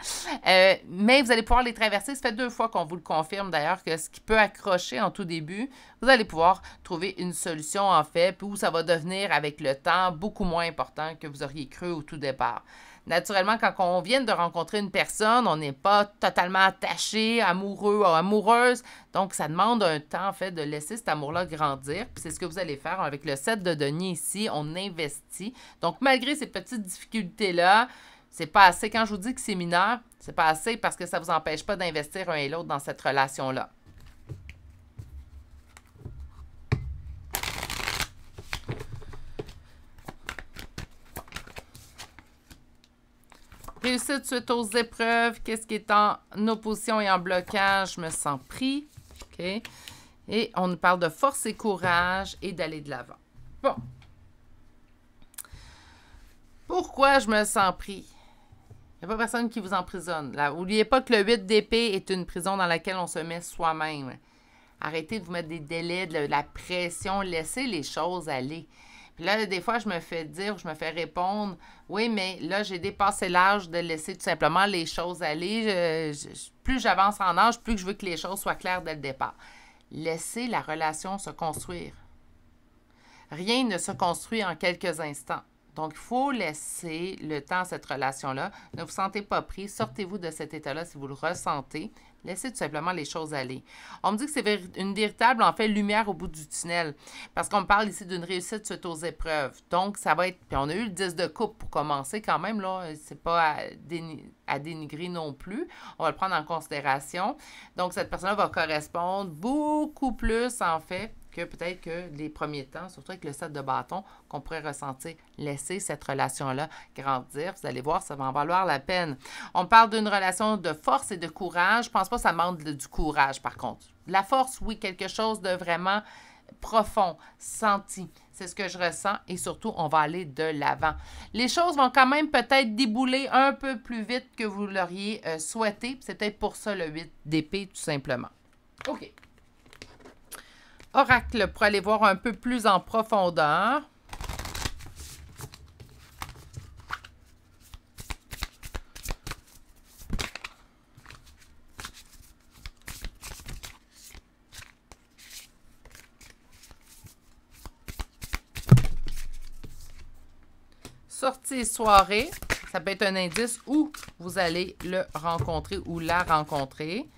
Mais vous allez pouvoir les traverser. Ça fait 2 fois qu'on vous le confirme d'ailleurs que ce qui peut accrocher en tout début, vous allez pouvoir trouver une solution en fait, puis où ça va devenir avec le temps beaucoup moins important que vous auriez cru au tout départ. Naturellement, quand on vient de rencontrer une personne, on n'est pas totalement attaché, amoureux ou amoureuse. Donc, ça demande un temps, en fait, de laisser cet amour-là grandir. Puis c'est ce que vous allez faire avec le 7 de denier ici. On investit. Donc, malgré ces petites difficultés-là, c'est pas assez. Quand je vous dis que c'est mineur, c'est pas assez parce que ça ne vous empêche pas d'investir un et l'autre dans cette relation-là. Réussite suite aux épreuves. Qu'est-ce qui est en opposition et en blocage? Je me sens pris. OK? Et on nous parle de force et courage et d'aller de l'avant. Bon. Pourquoi je me sens pris? Il n'y a pas personne qui vous emprisonne. N'oubliez pas que le 8 d'épée est une prison dans laquelle on se met soi-même. Arrêtez de vous mettre des délais, de la pression. Laissez les choses aller. Puis là, des fois, je me fais dire, je me fais répondre, oui, mais là, j'ai dépassé l'âge de laisser tout simplement les choses aller. Plus j'avance en âge, plus je veux que les choses soient claires dès le départ. Laissez la relation se construire. Rien ne se construit en quelques instants. Donc, il faut laisser le temps à cette relation-là. Ne vous sentez pas pris. Sortez-vous de cet état-là si vous le ressentez. Laissez tout simplement les choses aller. On me dit que c'est une véritable, en fait, lumière au bout du tunnel. Parce qu'on me parle ici d'une réussite suite aux épreuves. Donc, ça va être... Puis on a eu le 10 de coupe pour commencer quand même, là. C'est pas à dénigrer non plus. On va le prendre en considération. Donc, cette personne-là va correspondre beaucoup plus, en fait, que peut-être que les premiers temps, surtout avec le 7 de bâton, qu'on pourrait ressentir. Laisser cette relation-là grandir. Vous allez voir, ça va en valoir la peine. On parle d'une relation de force et de courage. Je pense pas que ça demande du courage, par contre. La force, oui, quelque chose de vraiment profond, senti. C'est ce que je ressens et surtout, on va aller de l'avant. Les choses vont quand même peut-être débouler un peu plus vite que vous l'auriez souhaité. C'est peut-être pour ça le 8 d'épée, tout simplement. OK. Oracle, pour aller voir un peu plus en profondeur. Sortie et soirée, ça peut être un indice où vous allez le rencontrer ou la rencontrer.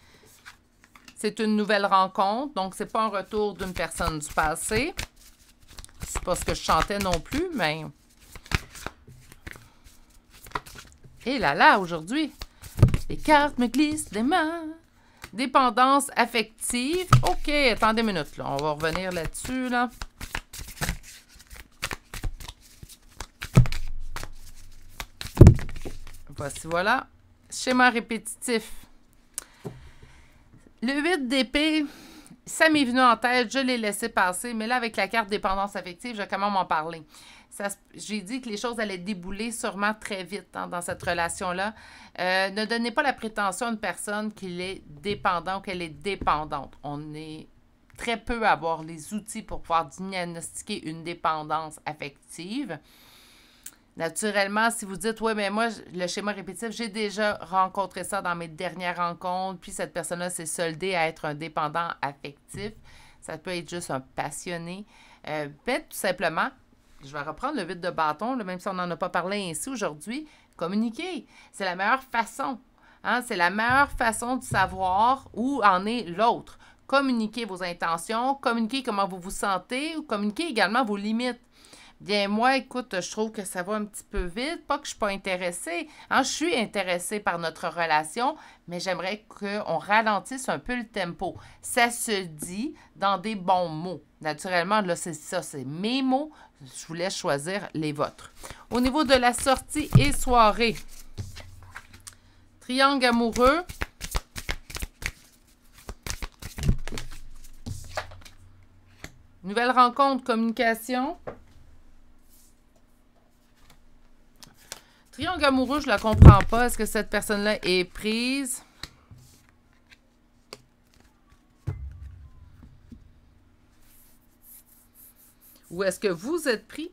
C'est une nouvelle rencontre, donc c'est pas un retour d'une personne du passé. C'est pas ce que je chantais non plus, mais... Et là, aujourd'hui, les cartes me glissent des mains. Dépendance affective. OK, attendez une minute, là. On va revenir là-dessus, là. Voici, voilà. Schéma répétitif. Le 8 d'épée, ça m'est venu en tête, je l'ai laissé passer, mais là, avec la carte dépendance affective, je vais quand même en parler. J'ai dit que les choses allaient débouler sûrement très vite dans cette relation-là. Ne donnez pas la prétention à une personne qu'il est dépendant ou qu'elle est dépendante. On est très peu à avoir les outils pour pouvoir diagnostiquer une dépendance affective. Naturellement, si vous dites, oui, mais moi, le schéma répétitif, j'ai déjà rencontré ça dans mes dernières rencontres, puis cette personne-là s'est soldée à être un dépendant affectif. Ça peut être juste un passionné. Mais tout simplement, je vais reprendre le 8 de bâton, là, même si on n'en a pas parlé ainsi aujourd'hui, communiquer. C'est la meilleure façon. Hein? C'est la meilleure façon de savoir où en est l'autre. Communiquez vos intentions, communiquez comment vous vous sentez, ou communiquez également vos limites. Bien, moi, écoute, je trouve que ça va un petit peu vite. Pas que je ne suis pas intéressée. Hein, je suis intéressée par notre relation, mais j'aimerais qu'on ralentisse un peu le tempo. Ça se dit dans des bons mots. Naturellement, là, c'est ça, c'est mes mots. Je vous laisse choisir les vôtres. Au niveau de la sortie et soirée, triangle amoureux. Nouvelle rencontre, communication. Triangle amoureux, je ne la comprends pas. Est-ce que cette personne-là est prise? Ou est-ce que vous êtes pris?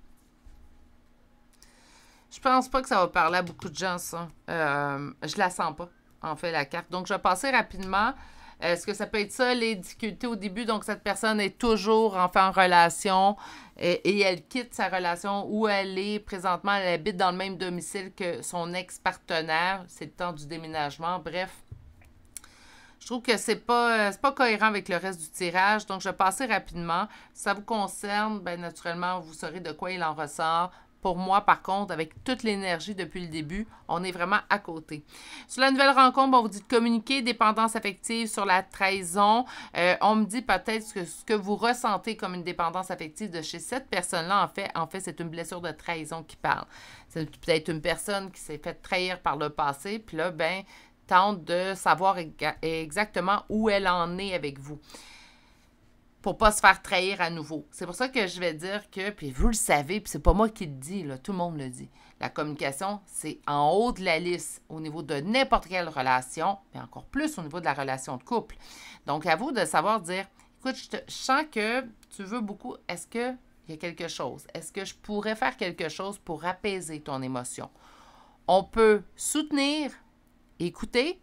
Je pense pas que ça va parler à beaucoup de gens, ça. Je la sens pas, en fait, la carte. Donc, je vais passer rapidement. Est-ce que ça peut être ça, les difficultés au début? Donc, cette personne est toujours en relation et elle quitte sa relation où elle est présentement. Elle habite dans le même domicile que son ex-partenaire. C'est le temps du déménagement. Bref, je trouve que c'est pas cohérent avec le reste du tirage. Donc, je vais passer rapidement. Si ça vous concerne, bien naturellement, vous saurez de quoi il en ressort. Pour moi, par contre, avec toute l'énergie depuis le début, on est vraiment à côté. Sur la nouvelle rencontre, on vous dit de communiquer, dépendance affective sur la trahison. On me dit peut-être que ce que vous ressentez comme une dépendance affective de chez cette personne-là, en fait, c'est une blessure de trahison qui parle. C'est peut-être une personne qui s'est fait trahir par le passé, puis là, ben, tente de savoir exactement où elle en est avec vous, pour ne pas se faire trahir à nouveau. C'est pour ça que je vais dire que, puis vous le savez, puis c'est pas moi qui le dis, là, tout le monde le dit. La communication, c'est en haut de la liste au niveau de n'importe quelle relation, mais encore plus au niveau de la relation de couple. Donc, à vous de savoir dire, écoute, je sens que tu veux beaucoup, est-ce qu'il y a quelque chose? Est-ce que je pourrais faire quelque chose pour apaiser ton émotion? On peut soutenir, écouter,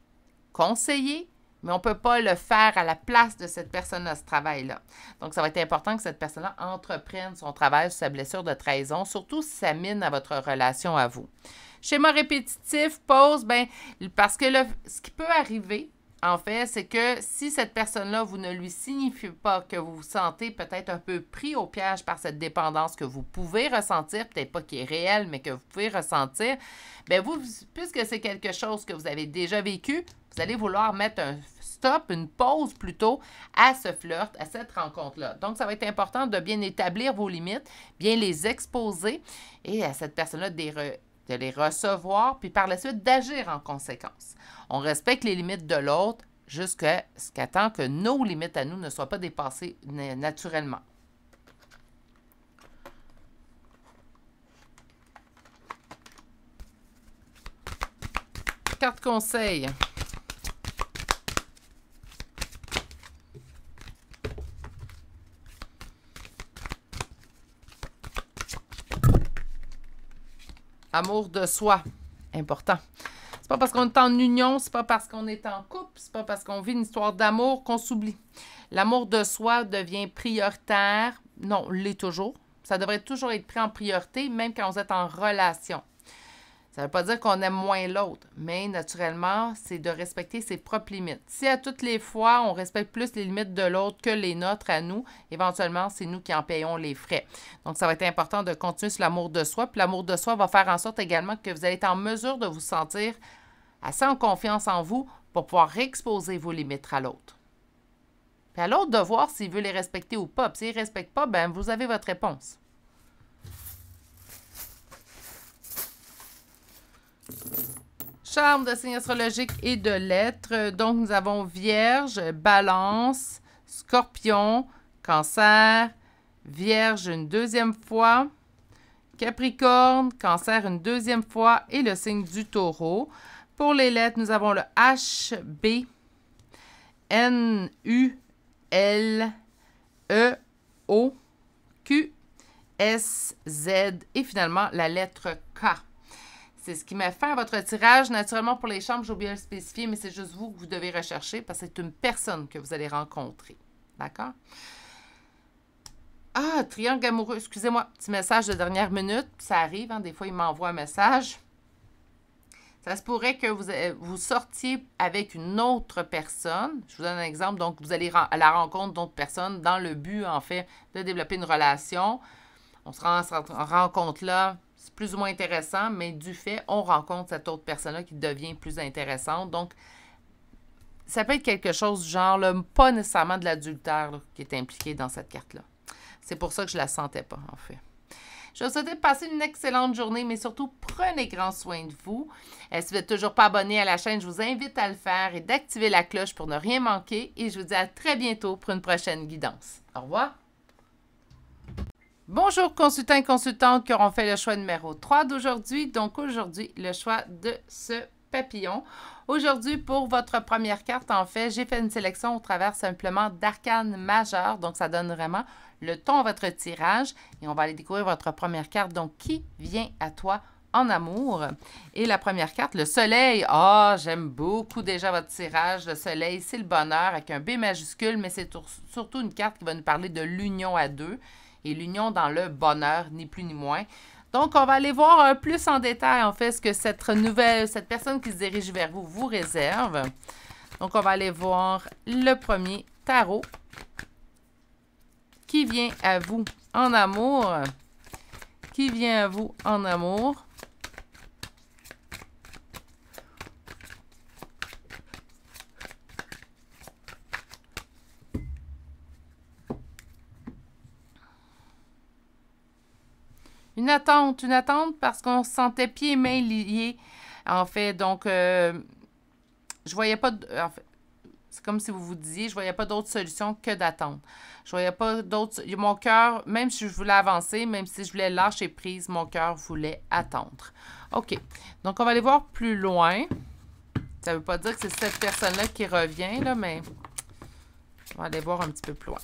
conseiller, mais on ne peut pas le faire à la place de cette personne-là, ce travail-là. Donc, ça va être important que cette personne-là entreprenne son travail sur sa blessure de trahison, surtout si ça mine à votre relation à vous. Schéma répétitif, pause, bien, parce que ce qui peut arriver, en fait, c'est que si cette personne-là, vous ne lui signifiez pas que vous vous sentez peut-être un peu pris au piège par cette dépendance que vous pouvez ressentir, peut-être pas qui est réelle, mais que vous pouvez ressentir, bien vous, puisque c'est quelque chose que vous avez déjà vécu, vous allez vouloir mettre un stop, une pause plutôt, à ce flirt, à cette rencontre-là. Donc, ça va être important de bien établir vos limites, bien les exposer et à cette personne-là de les recevoir, puis par la suite d'agir en conséquence. On respecte les limites de l'autre jusqu'à temps que nos limites à nous ne soient pas dépassées naturellement. Carte conseil. Amour de soi, important. C'est pas parce qu'on est en union, c'est pas parce qu'on est en couple, c'est pas parce qu'on vit une histoire d'amour qu'on s'oublie. L'amour de soi devient prioritaire. Non, l'est toujours. Ça devrait toujours être pris en priorité, même quand vous êtes en relation. Ça ne veut pas dire qu'on aime moins l'autre, mais naturellement, c'est de respecter ses propres limites. Si à toutes les fois, on respecte plus les limites de l'autre que les nôtres à nous, éventuellement, c'est nous qui en payons les frais. Donc, ça va être important de continuer sur l'amour de soi. Puis l'amour de soi va faire en sorte également que vous allez être en mesure de vous sentir assez en confiance en vous pour pouvoir exposer vos limites à l'autre. Puis à l'autre de voir s'il veut les respecter ou pas. Puis s'il ne respecte pas, bien, vous avez votre réponse. Charme de signes astrologiques et de lettres. Donc, nous avons Vierge, Balance, Scorpion, Cancer, Vierge une deuxième fois, Capricorne, Cancer une deuxième fois et le signe du Taureau. Pour les lettres, nous avons le H, B, N, U, L, E, O, Q, S, Z et finalement la lettre K. C'est ce qui met fin à votre tirage. Naturellement, pour les chambres, j'ai oublié de le spécifier, mais c'est juste vous que vous devez rechercher parce que c'est une personne que vous allez rencontrer. D'accord? Ah, triangle amoureux. Excusez-moi, petit message de dernière minute. Ça arrive, hein, des fois, il m'envoie un message. Ça se pourrait que vous sortiez avec une autre personne. Je vous donne un exemple. Donc, vous allez à la rencontre d'autres personnes dans le but, en fait, de développer une relation. On se rend à cette rencontre-là. C'est plus ou moins intéressant, mais du fait, on rencontre cette autre personne-là qui devient plus intéressante. Donc, ça peut être quelque chose du genre, là, pas nécessairement de l'adultère qui est impliqué dans cette carte-là. C'est pour ça que je ne la sentais pas, en fait. Je vous souhaite de passer une excellente journée, mais surtout, prenez grand soin de vous. Si vous n'êtes toujours pas abonné à la chaîne, je vous invite à le faire et d'activer la cloche pour ne rien manquer. Et je vous dis à très bientôt pour une prochaine guidance. Au revoir! Bonjour consultants et consultantes qui auront fait le choix numéro 3 d'aujourd'hui. Donc aujourd'hui, le choix de ce papillon. Aujourd'hui, pour votre première carte, en fait, j'ai fait une sélection au travers simplement d'arcanes majeures. Donc ça donne vraiment le ton à votre tirage. Et on va aller découvrir votre première carte. Donc qui vient à toi en amour. Et la première carte, le soleil. Ah, j'aime beaucoup déjà votre tirage. Le soleil, c'est le bonheur avec un B majuscule, mais c'est surtout une carte qui va nous parler de l'union à deux et l'union dans le bonheur, ni plus ni moins. Donc, on va aller voir plus en détail, en fait, ce que cette personne qui se dirige vers vous vous réserve. Donc, on va aller voir le premier tarot qui vient à vous en amour. Qui vient à vous en amour. Une attente parce qu'on se sentait pieds et mains liés, en fait. Donc, je voyais pas... En fait, c'est comme si vous vous disiez, je voyais pas d'autre solution que d'attendre. Je voyais pas d'autre... Mon cœur, même si je voulais avancer, même si je voulais lâcher prise, mon cœur voulait attendre. OK. Donc, on va aller voir plus loin. Ça veut pas dire que c'est cette personne-là qui revient, là, mais on va aller voir un petit peu plus loin.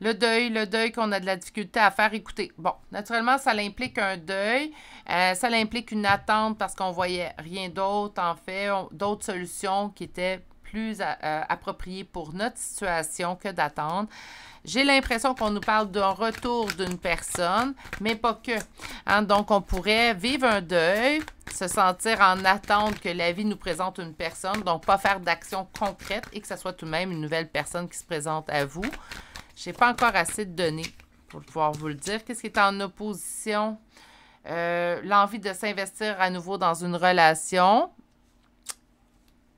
Le deuil qu'on a de la difficulté à faire écouter. Bon, naturellement, ça implique un deuil. Ça implique une attente parce qu'on voyait rien d'autre, en fait, d'autres solutions qui étaient plus appropriées pour notre situation que d'attendre. J'ai l'impression qu'on nous parle d'un retour d'une personne, mais pas que. Hein? Donc, on pourrait vivre un deuil, se sentir en attente que la vie nous présente une personne, donc pas faire d'action concrète et que ce soit tout de même une nouvelle personne qui se présente à vous. Je n'ai pas encore assez de données pour pouvoir vous le dire. Qu'est-ce qui est en opposition? L'envie de s'investir à nouveau dans une relation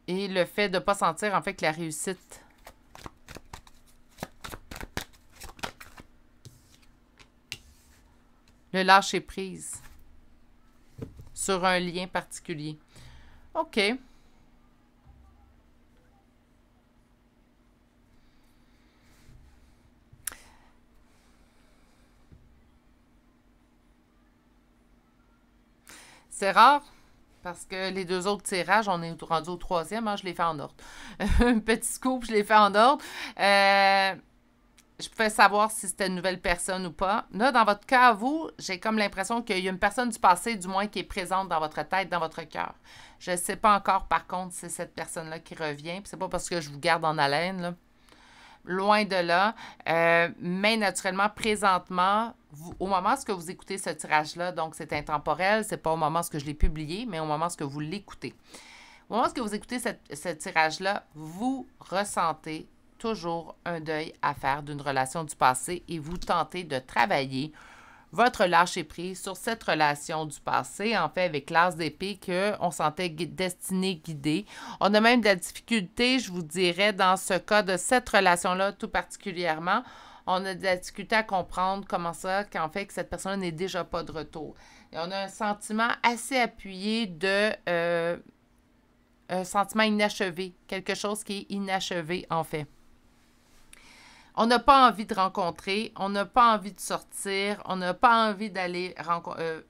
et le fait de ne pas sentir, en fait, que la réussite. Le lâcher-prise sur un lien particulier. OK. C'est rare, parce que les deux autres tirages, on est rendu au troisième, hein, je les fais en ordre. Un petit scoop, je les fais en ordre. Je pouvais savoir si c'était une nouvelle personne ou pas. Là, dans votre cas, vous, j'ai comme l'impression qu'il y a une personne du passé, du moins, qui est présente dans votre tête, dans votre cœur. Je ne sais pas encore, par contre, si c'est cette personne-là qui revient. Puis c'est pas parce que je vous garde en haleine, là. Loin de là. Mais naturellement, présentement, au moment où vous écoutez ce tirage-là, donc c'est intemporel, c'est pas au moment où je l'ai publié, mais au moment où vous l'écoutez. Au moment où vous écoutez ce tirage-là, vous ressentez toujours un deuil à faire d'une relation du passé et vous tentez de travailler votre lâcher-prise sur cette relation du passé, en fait, avec l'as d'épée qu'on sentait destiné, guidé. On a même de la difficulté, je vous dirais, dans ce cas de cette relation-là, tout particulièrement, on a de la difficulté à comprendre comment ça, qu'en fait, que cette personne n'est déjà pas de retour. Et on a un sentiment assez appuyé de... un sentiment inachevé, quelque chose qui est inachevé, en fait. On n'a pas envie de rencontrer, on n'a pas envie de sortir, on n'a pas envie d'aller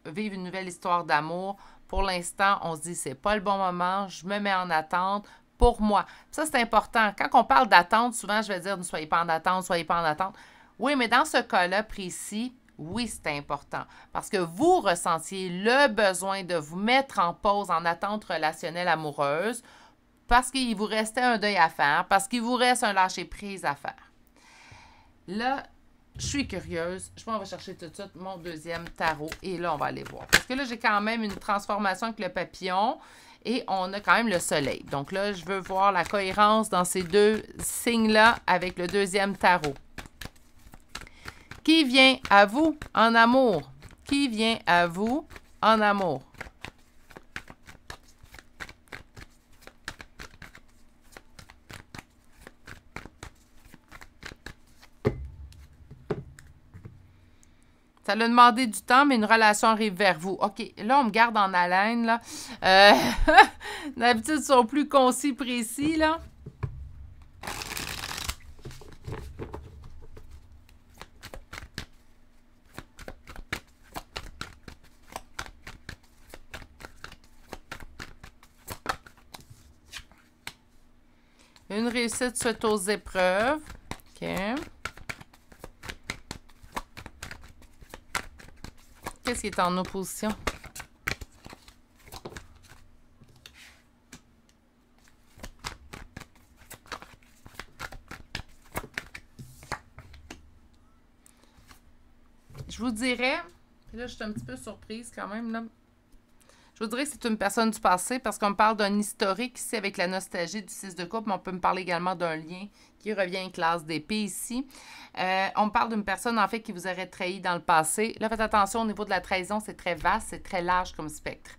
vivre une nouvelle histoire d'amour. Pour l'instant, on se dit, c'est pas le bon moment, je me mets en attente pour moi. Ça, c'est important. Quand on parle d'attente, souvent, je vais dire, ne soyez pas en attente, soyez pas en attente. Oui, mais dans ce cas-là précis, oui, c'est important. Parce que vous ressentiez le besoin de vous mettre en pause en attente relationnelle amoureuse parce qu'il vous restait un deuil à faire, parce qu'il vous reste un lâcher-prise à faire. Là, je suis curieuse. Je m'en vais chercher tout de suite mon deuxième tarot. Et là, on va aller voir. Parce que là, j'ai quand même une transformation avec le papillon. Et on a quand même le soleil. Donc là, je veux voir la cohérence dans ces deux signes-là avec le deuxième tarot. Qui vient à vous en amour? Qui vient à vous en amour? Ça l'a demandé du temps, mais une relation arrive vers vous. OK, là, on me garde en haleine, là. D'habitude, ils sont plus concis, précis, là. Une réussite suite aux épreuves. OK. qu'est-ce qui est en opposition? Je vous dirais, et là je suis un petit peu surprise quand même, là. Je vous dirais que c'est une personne du passé parce qu'on me parle d'un historique ici avec la nostalgie du 6 de coupe, mais on peut me parler également d'un lien qui revient en classe d'épée ici. On me parle d'une personne en fait qui vous aurait trahi dans le passé. Là, faites attention au niveau de la trahison, c'est très vaste, c'est très large comme spectre.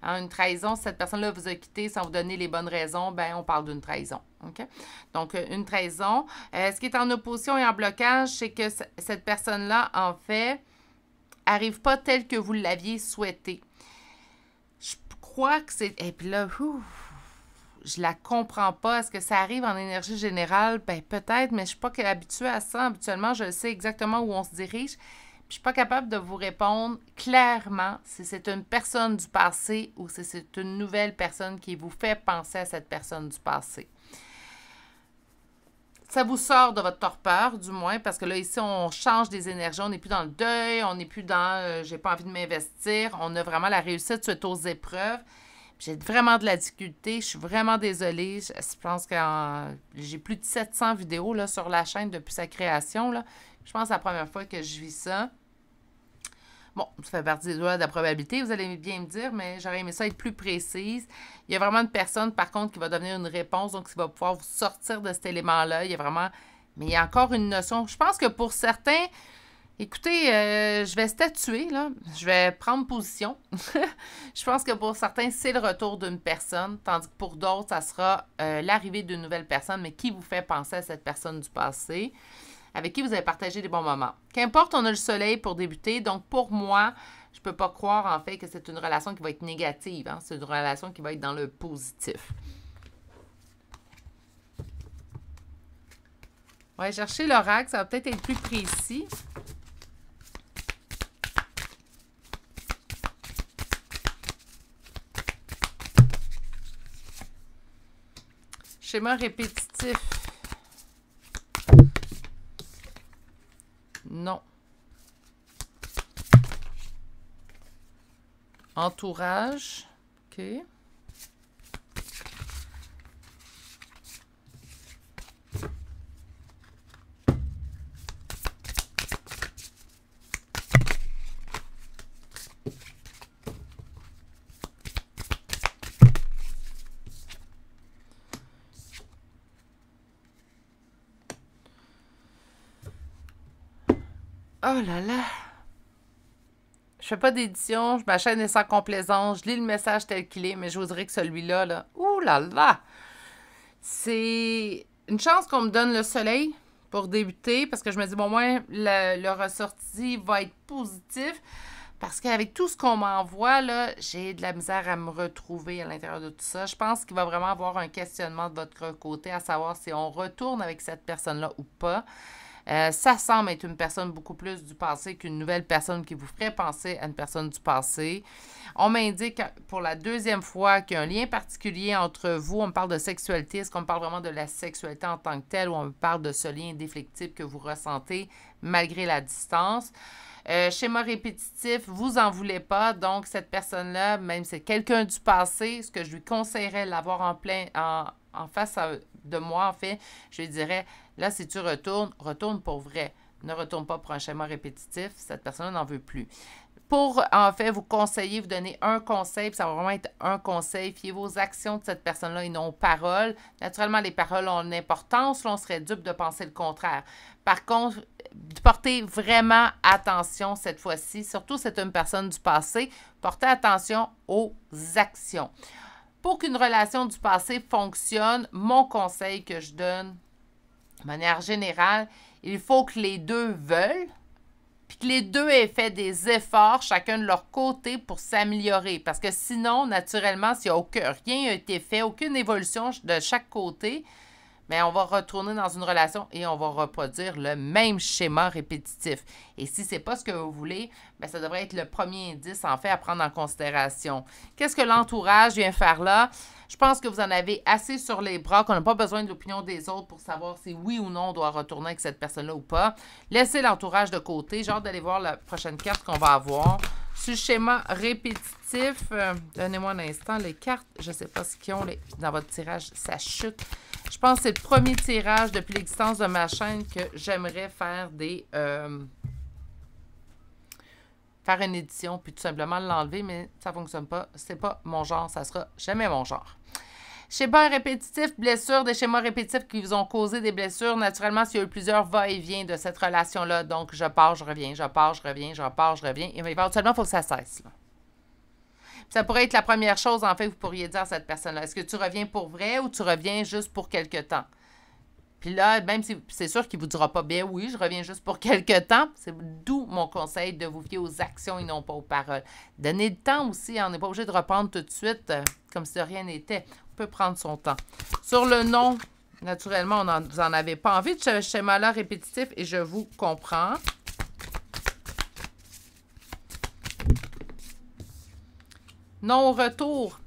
Hein, une trahison, si cette personne-là vous a quitté sans vous donner les bonnes raisons, ben on parle d'une trahison. Okay? Donc, une trahison. Ce qui est en opposition et en blocage, c'est que cette personne-là, en fait, n'arrive pas tel que vous l'aviez souhaité. Je crois que c'est... Et puis là, je la comprends pas. Est-ce que ça arrive en énergie générale? Ben peut-être, mais je suis pas habituée à ça. Habituellement, je sais exactement où on se dirige. Je suis pas capable de vous répondre clairement si c'est une personne du passé ou si c'est une nouvelle personne qui vous fait penser à cette personne du passé. Ça vous sort de votre torpeur, du moins, parce que là, ici, on change des énergies. On n'est plus dans le deuil, on n'est plus dans j'ai pas envie de m'investir. On a vraiment la réussite suite aux épreuves. J'ai vraiment de la difficulté. Je suis vraiment désolée. Je pense que j'ai plus de 700 vidéos là, sur la chaîne depuis sa création. Là. Je pense que c'est la première fois que je vis ça. Bon, ça fait partie des lois de la probabilité, vous allez bien me dire, mais j'aurais aimé ça être plus précise. Il y a vraiment une personne, par contre, qui va devenir une réponse, donc qui va pouvoir vous sortir de cet élément-là. Il y a vraiment... Mais il y a encore une notion. Je pense que pour certains... Écoutez, je vais statuer, là. Je vais prendre position. Je pense que pour certains, c'est le retour d'une personne, tandis que pour d'autres, ça sera l'arrivée d'une nouvelle personne, mais qui vous fait penser à cette personne du passé, avec qui vous avez partagé des bons moments. Qu'importe, on a le soleil pour débuter. Donc, pour moi, je ne peux pas croire, en fait, que c'est une relation qui va être négative. Hein? C'est une relation qui va être dans le positif. On va chercher l'oracle. Ça va peut-être être plus précis. Schéma répétitif. Non. Entourage. OK. Oh là là! Je fais pas d'édition, ma chaîne est sans complaisance, je lis le message tel qu'il est, mais je vous dirais que celui-là, là, ouh là là! C'est une chance qu'on me donne le soleil pour débuter, parce que je me dis, bon, moins, le ressorti va être positif, parce qu'avec tout ce qu'on m'envoie, là, j'ai de la misère à me retrouver à l'intérieur de tout ça. Je pense qu'il va vraiment avoir un questionnement de votre côté, à savoir si on retourne avec cette personne-là ou pas. Ça semble être une personne beaucoup plus du passé qu'une nouvelle personne qui vous ferait penser à une personne du passé. On m'indique pour la deuxième fois qu'il y a un lien particulier entre vous. On me parle de sexualité. Est-ce qu'on me parle vraiment de la sexualité en tant que telle ou on me parle de ce lien indéfectible que vous ressentez malgré la distance? Schéma répétitif, vous en voulez pas. Donc, cette personne-là, même si c'est quelqu'un du passé, ce que je lui conseillerais de l'avoir en face de moi, en fait, je lui dirais, là, si tu retournes, retourne pour vrai. Ne retourne pas pour un schéma répétitif. Cette personne n'en veut plus. Pour, en fait, vous conseiller, vous donner un conseil, puis ça va vraiment être un conseil. Fiez vos actions de cette personne-là et non aux paroles. Naturellement, les paroles ont une importance. Là, on serait dupe de penser le contraire. Par contre, portez vraiment attention cette fois-ci. Surtout, c'est une personne du passé. Portez attention aux actions. Pour qu'une relation du passé fonctionne, mon conseil que je donne, de manière générale, il faut que les deux veulent, puis que les deux aient fait des efforts, chacun de leur côté, pour s'améliorer. Parce que sinon, naturellement, s'il n'y a rien n'a été fait, aucune évolution de chaque côté, bien, on va retourner dans une relation et on va reproduire le même schéma répétitif. Et si ce n'est pas ce que vous voulez, bien, ça devrait être le premier indice, en fait, à prendre en considération. Qu'est-ce que l'entourage vient faire là? Je pense que vous en avez assez sur les bras, qu'on n'a pas besoin de l'opinion des autres pour savoir si oui ou non on doit retourner avec cette personne-là ou pas. Laissez l'entourage de côté. J'ai hâte d'aller voir la prochaine carte qu'on va avoir Sur le schéma répétitif, donnez-moi un instant, les cartes, je ne sais pas ce qu'ils ont dans votre tirage, ça chute. Je pense que c'est le premier tirage depuis l'existence de ma chaîne que j'aimerais faire faire une édition, puis tout simplement l'enlever, mais ça ne fonctionne pas. C'est pas mon genre, ça sera jamais mon genre. Schéma répétitif, blessures, des schémas répétitifs qui vous ont causé des blessures. Naturellement, s'il y a eu plusieurs va-et-vient de cette relation-là, donc je pars, je reviens, je pars, je reviens, je pars, je reviens, et éventuellement, il faut que ça cesse. Là. Ça pourrait être la première chose, en fait, que vous pourriez dire à cette personne-là. Est-ce que tu reviens pour vrai ou tu reviens juste pour quelque temps? Puis là, même si c'est sûr qu'il ne vous dira pas, bien oui, je reviens juste pour quelque temps. C'est d'où mon conseil de vous fier aux actions et non pas aux paroles. Donnez le temps aussi, on n'est pas obligé de reprendre tout de suite comme si de rien n'était. On peut prendre son temps. Sur le nom, naturellement, vous n'en avez pas envie de ce schéma-là répétitif et je vous comprends. Non au retour.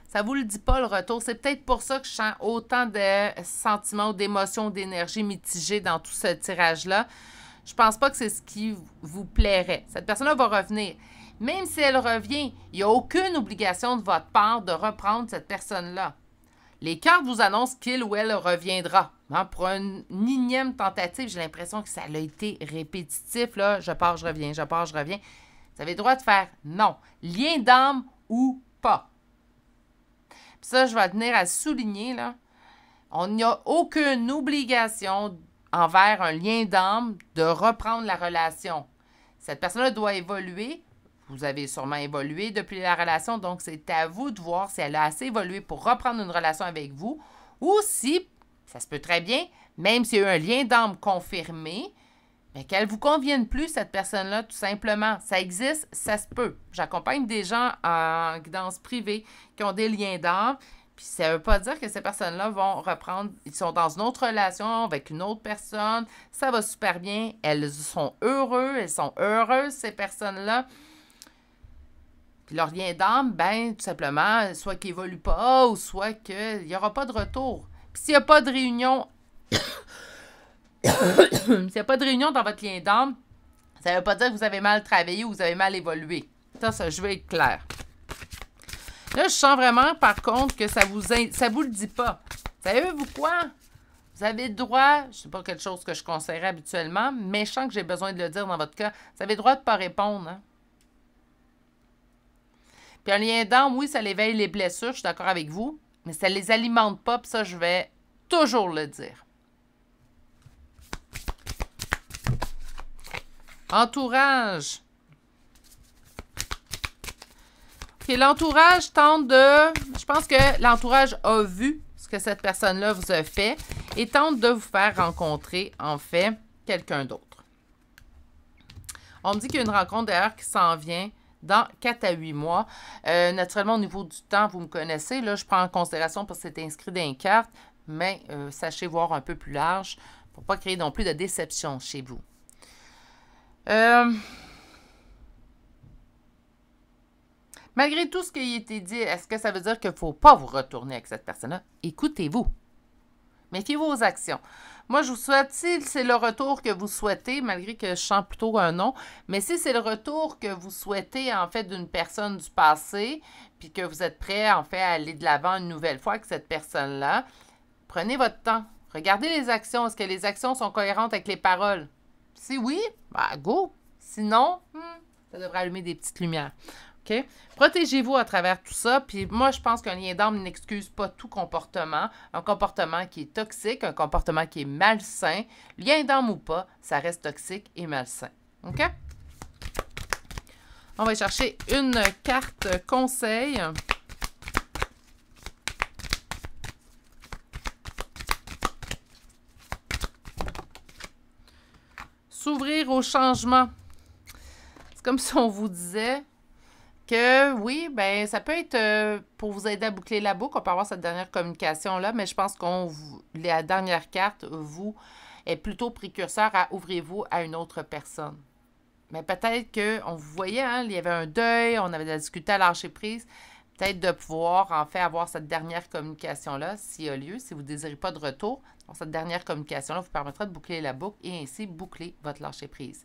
Ça ne vous le dit pas, le retour. C'est peut-être pour ça que je sens autant de sentiments, d'émotions, d'énergie mitigées dans tout ce tirage-là. Je pense pas que c'est ce qui vous plairait. Cette personne-là va revenir. Même si elle revient, il n'y a aucune obligation de votre part de reprendre cette personne-là. Les cartes vous annoncent qu'il ou elle reviendra. Hein, pour une énième tentative, j'ai l'impression que ça a été répétitif. Là. Je pars, je reviens, je pars, je reviens. Vous avez le droit de faire non. Lien d'âme ou pas. Puis ça, je vais tenir à souligner, là. On n'y a aucune obligation envers un lien d'âme de reprendre la relation. Cette personne-là doit évoluer. Vous avez sûrement évolué depuis la relation, donc c'est à vous de voir si elle a assez évolué pour reprendre une relation avec vous ou si, ça se peut très bien, même s'il y a eu un lien d'âme confirmé, mais qu'elle ne vous convienne plus, cette personne-là, tout simplement. Ça existe, ça se peut. J'accompagne des gens en guidance privée qui ont des liens d'âme, puis ça ne veut pas dire que ces personnes-là vont reprendre, ils sont dans une autre relation avec une autre personne, ça va super bien, elles sont heureuses, ces personnes-là. Puis leur lien d'âme, ben tout simplement, soit qu'ils n'évoluent pas ou soit qu'il n'y aura pas de retour. Puis s'il n'y a pas de réunion... S'il n'y a pas de réunion dans votre lien d'âme, ça ne veut pas dire que vous avez mal travaillé ou que vous avez mal évolué. Ça, je veux être clair. Là, je sens vraiment, par contre, que ça vous le dit pas. Savez-vous quoi? Vous avez le droit, je sais pas quelque chose que je conseillerais habituellement, mais je sens que j'ai besoin de le dire dans votre cas, vous avez le droit de ne pas répondre. Hein? Puis un lien d'âme, oui, ça éveille les blessures, je suis d'accord avec vous, mais ça ne les alimente pas, puis ça, je vais toujours le dire. Entourage. OK, l'entourage tente de... Je pense que l'entourage a vu ce que cette personne-là vous a fait et tente de vous faire rencontrer, en fait, quelqu'un d'autre. On me dit qu'il y a une rencontre d'ailleurs qui s'en vient dans 4 à 8 mois. Naturellement, au niveau du temps, vous me connaissez. Là, je prends en considération parce que c'est inscrit dans une carte, mais sachez voir un peu plus large pour ne pas créer non plus de déception chez vous. Malgré tout ce qui a été dit, est-ce que ça veut dire qu'il ne faut pas vous retourner avec cette personne-là? Écoutez-vous. Méfiez-vous aux actions. Moi, je vous souhaite, si c'est le retour que vous souhaitez, malgré que je sens plutôt un non, mais si c'est le retour que vous souhaitez, en fait, d'une personne du passé, puis que vous êtes prêt, en fait, à aller de l'avant une nouvelle fois avec cette personne-là, prenez votre temps. Regardez les actions. Est-ce que les actions sont cohérentes avec les paroles? Si oui, bah go. Sinon, ça devrait allumer des petites lumières. OK? Protégez-vous à travers tout ça. Puis moi, je pense qu'un lien d'âme n'excuse pas tout comportement. Un comportement qui est toxique, un comportement qui est malsain, lien d'âme ou pas, ça reste toxique et malsain. OK? On va chercher une carte conseil. S'ouvrir au changement. C'est comme si on vous disait que oui, ben ça peut être pour vous aider à boucler la boucle. On peut avoir cette dernière communication-là, mais je pense la dernière carte, vous, est plutôt précurseur à ouvrez-vous à une autre personne. Mais peut-être qu'on vous voyait, hein, il y avait un deuil, on avait de la difficulté à lâcher prise. Peut-être de pouvoir, en fait, avoir cette dernière communication-là, s'il y a lieu, si vous ne désirez pas de retour. Donc, cette dernière communication-là vous permettra de boucler la boucle et ainsi boucler votre lâcher-prise.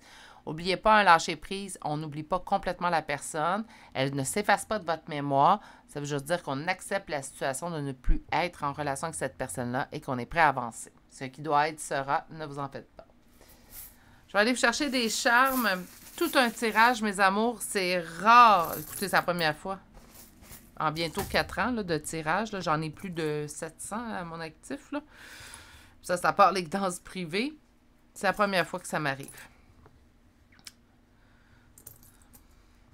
N'oubliez pas un lâcher-prise. On n'oublie pas complètement la personne. Elle ne s'efface pas de votre mémoire. Ça veut juste dire qu'on accepte la situation de ne plus être en relation avec cette personne-là et qu'on est prêt à avancer. Ce qui doit être sera, ne vous en faites pas. Je vais aller vous chercher des charmes. Tout un tirage, mes amours, c'est rare. Écoutez, c'est la première fois. En bientôt 4 ans là, de tirage. J'en ai plus de 700 à mon actif. Là. Ça part les guidances privées. C'est la première fois que ça m'arrive.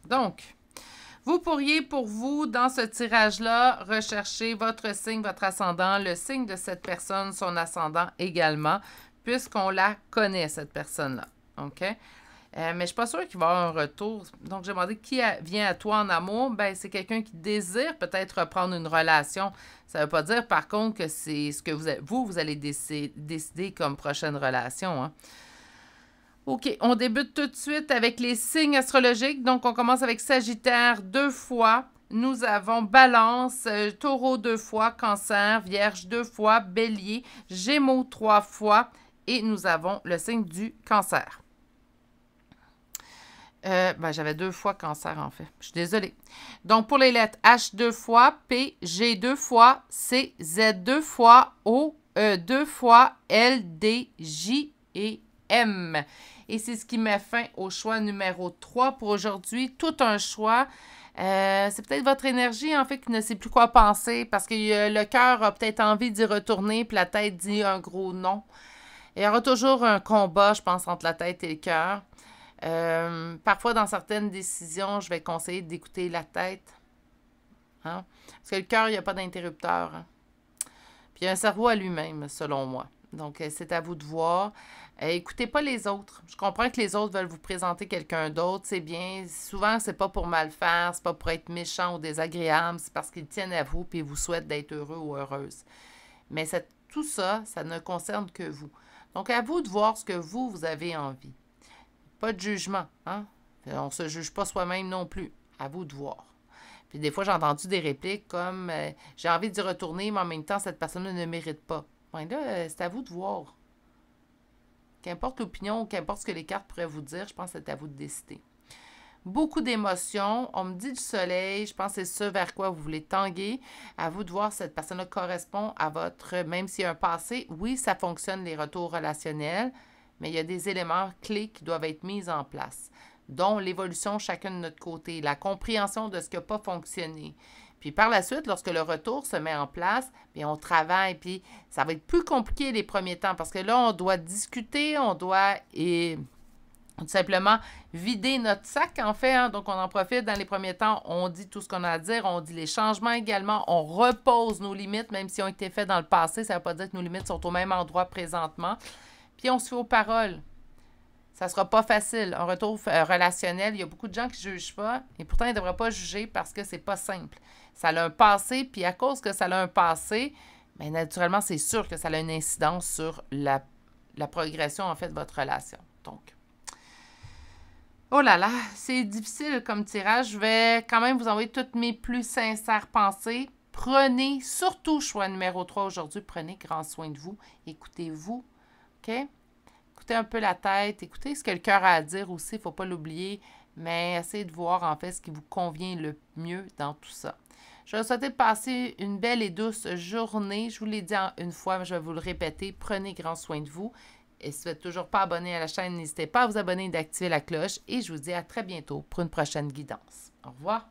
Donc, vous pourriez, pour vous, dans ce tirage-là, rechercher votre signe, votre ascendant, le signe de cette personne, son ascendant également, puisqu'on la connaît, cette personne-là. OK? Mais je ne suis pas sûre qu'il va y avoir un retour. Donc, j'ai demandé qui vient à toi en amour. Ben, c'est quelqu'un qui désire peut-être reprendre une relation. Ça ne veut pas dire, par contre, que c'est ce que vous allez décider comme prochaine relation. Hein. OK, on débute tout de suite avec les signes astrologiques. Donc, on commence avec Sagittaire 2 fois. Nous avons Balance, Taureau 2 fois, Cancer, Vierge 2 fois, Bélier, Gémeaux 3 fois et nous avons le signe du Cancer. J'avais 2 fois Cancer, en fait. Je suis désolée. Donc, pour les lettres, H 2 fois, P, G 2 fois, C, Z 2 fois, O, E 2 fois, L, D, J et M. Et c'est ce qui met fin au choix numéro 3 pour aujourd'hui. Tout un choix. C'est peut-être votre énergie, en fait, qui ne sait plus quoi penser parce que le cœur a peut-être envie d'y retourner puis la tête dit un gros non. Il y aura toujours un combat, je pense, entre la tête et le cœur. Parfois, dans certaines décisions, je vais conseiller d'écouter la tête. Hein? Parce que le cœur, il n'y a pas d'interrupteur. Hein? Puis il y a un cerveau à lui-même, selon moi. Donc, c'est à vous de voir. Écoutez pas les autres. Je comprends que les autres veulent vous présenter quelqu'un d'autre. C'est bien. Souvent, c'est pas pour mal faire. C'est pas pour être méchant ou désagréable. C'est parce qu'ils tiennent à vous et vous souhaitent d'être heureux ou heureuse. Mais tout ça, ça ne concerne que vous. Donc, à vous de voir ce que vous avez envie. Pas de jugement, hein? On ne se juge pas soi-même non plus. À vous de voir. Puis des fois, j'ai entendu des répliques comme j'ai envie d'y retourner, mais en même temps, cette personne ne mérite pas. Ben là, c'est à vous de voir. Qu'importe l'opinion ou qu'importe ce que les cartes pourraient vous dire, je pense que c'est à vous de décider. Beaucoup d'émotions. On me dit du soleil. Je pense que c'est ce vers quoi vous voulez tanguer. À vous de voir si cette personne-là correspond à votre... Même s'il y a un passé, oui, ça fonctionne, les retours relationnels. Mais il y a des éléments clés qui doivent être mis en place, dont l'évolution chacun de notre côté, la compréhension de ce qui n'a pas fonctionné. Puis par la suite, lorsque le retour se met en place, bien, on travaille, puis ça va être plus compliqué les premiers temps parce que là, on doit discuter, on doit tout simplement vider notre sac, en fait. Hein? Donc, on en profite dans les premiers temps, on dit tout ce qu'on a à dire, on dit les changements également, on repose nos limites, même si ont été faits dans le passé, ça ne veut pas dire que nos limites sont au même endroit présentement. Puis on se fait aux paroles. Ça ne sera pas facile. Un retour relationnel, il y a beaucoup de gens qui ne jugent pas, et pourtant, ils ne devraient pas juger parce que c'est pas simple. Ça a un passé, puis à cause que ça a un passé, bien, naturellement, c'est sûr que ça a une incidence sur la progression, en fait, de votre relation. Donc, oh là là, c'est difficile comme tirage. Je vais quand même vous envoyer toutes mes plus sincères pensées. Prenez, surtout choix numéro 3 aujourd'hui, prenez grand soin de vous. Écoutez-vous. OK? Écoutez un peu la tête, écoutez ce que le cœur a à dire aussi, il ne faut pas l'oublier, mais essayez de voir en fait ce qui vous convient le mieux dans tout ça. Je vous souhaite de passer une belle et douce journée. Je vous l'ai dit une fois, mais je vais vous le répéter, prenez grand soin de vous. Et si vous n'êtes toujours pas abonné à la chaîne, n'hésitez pas à vous abonner et d'activer la cloche. Et je vous dis à très bientôt pour une prochaine guidance. Au revoir.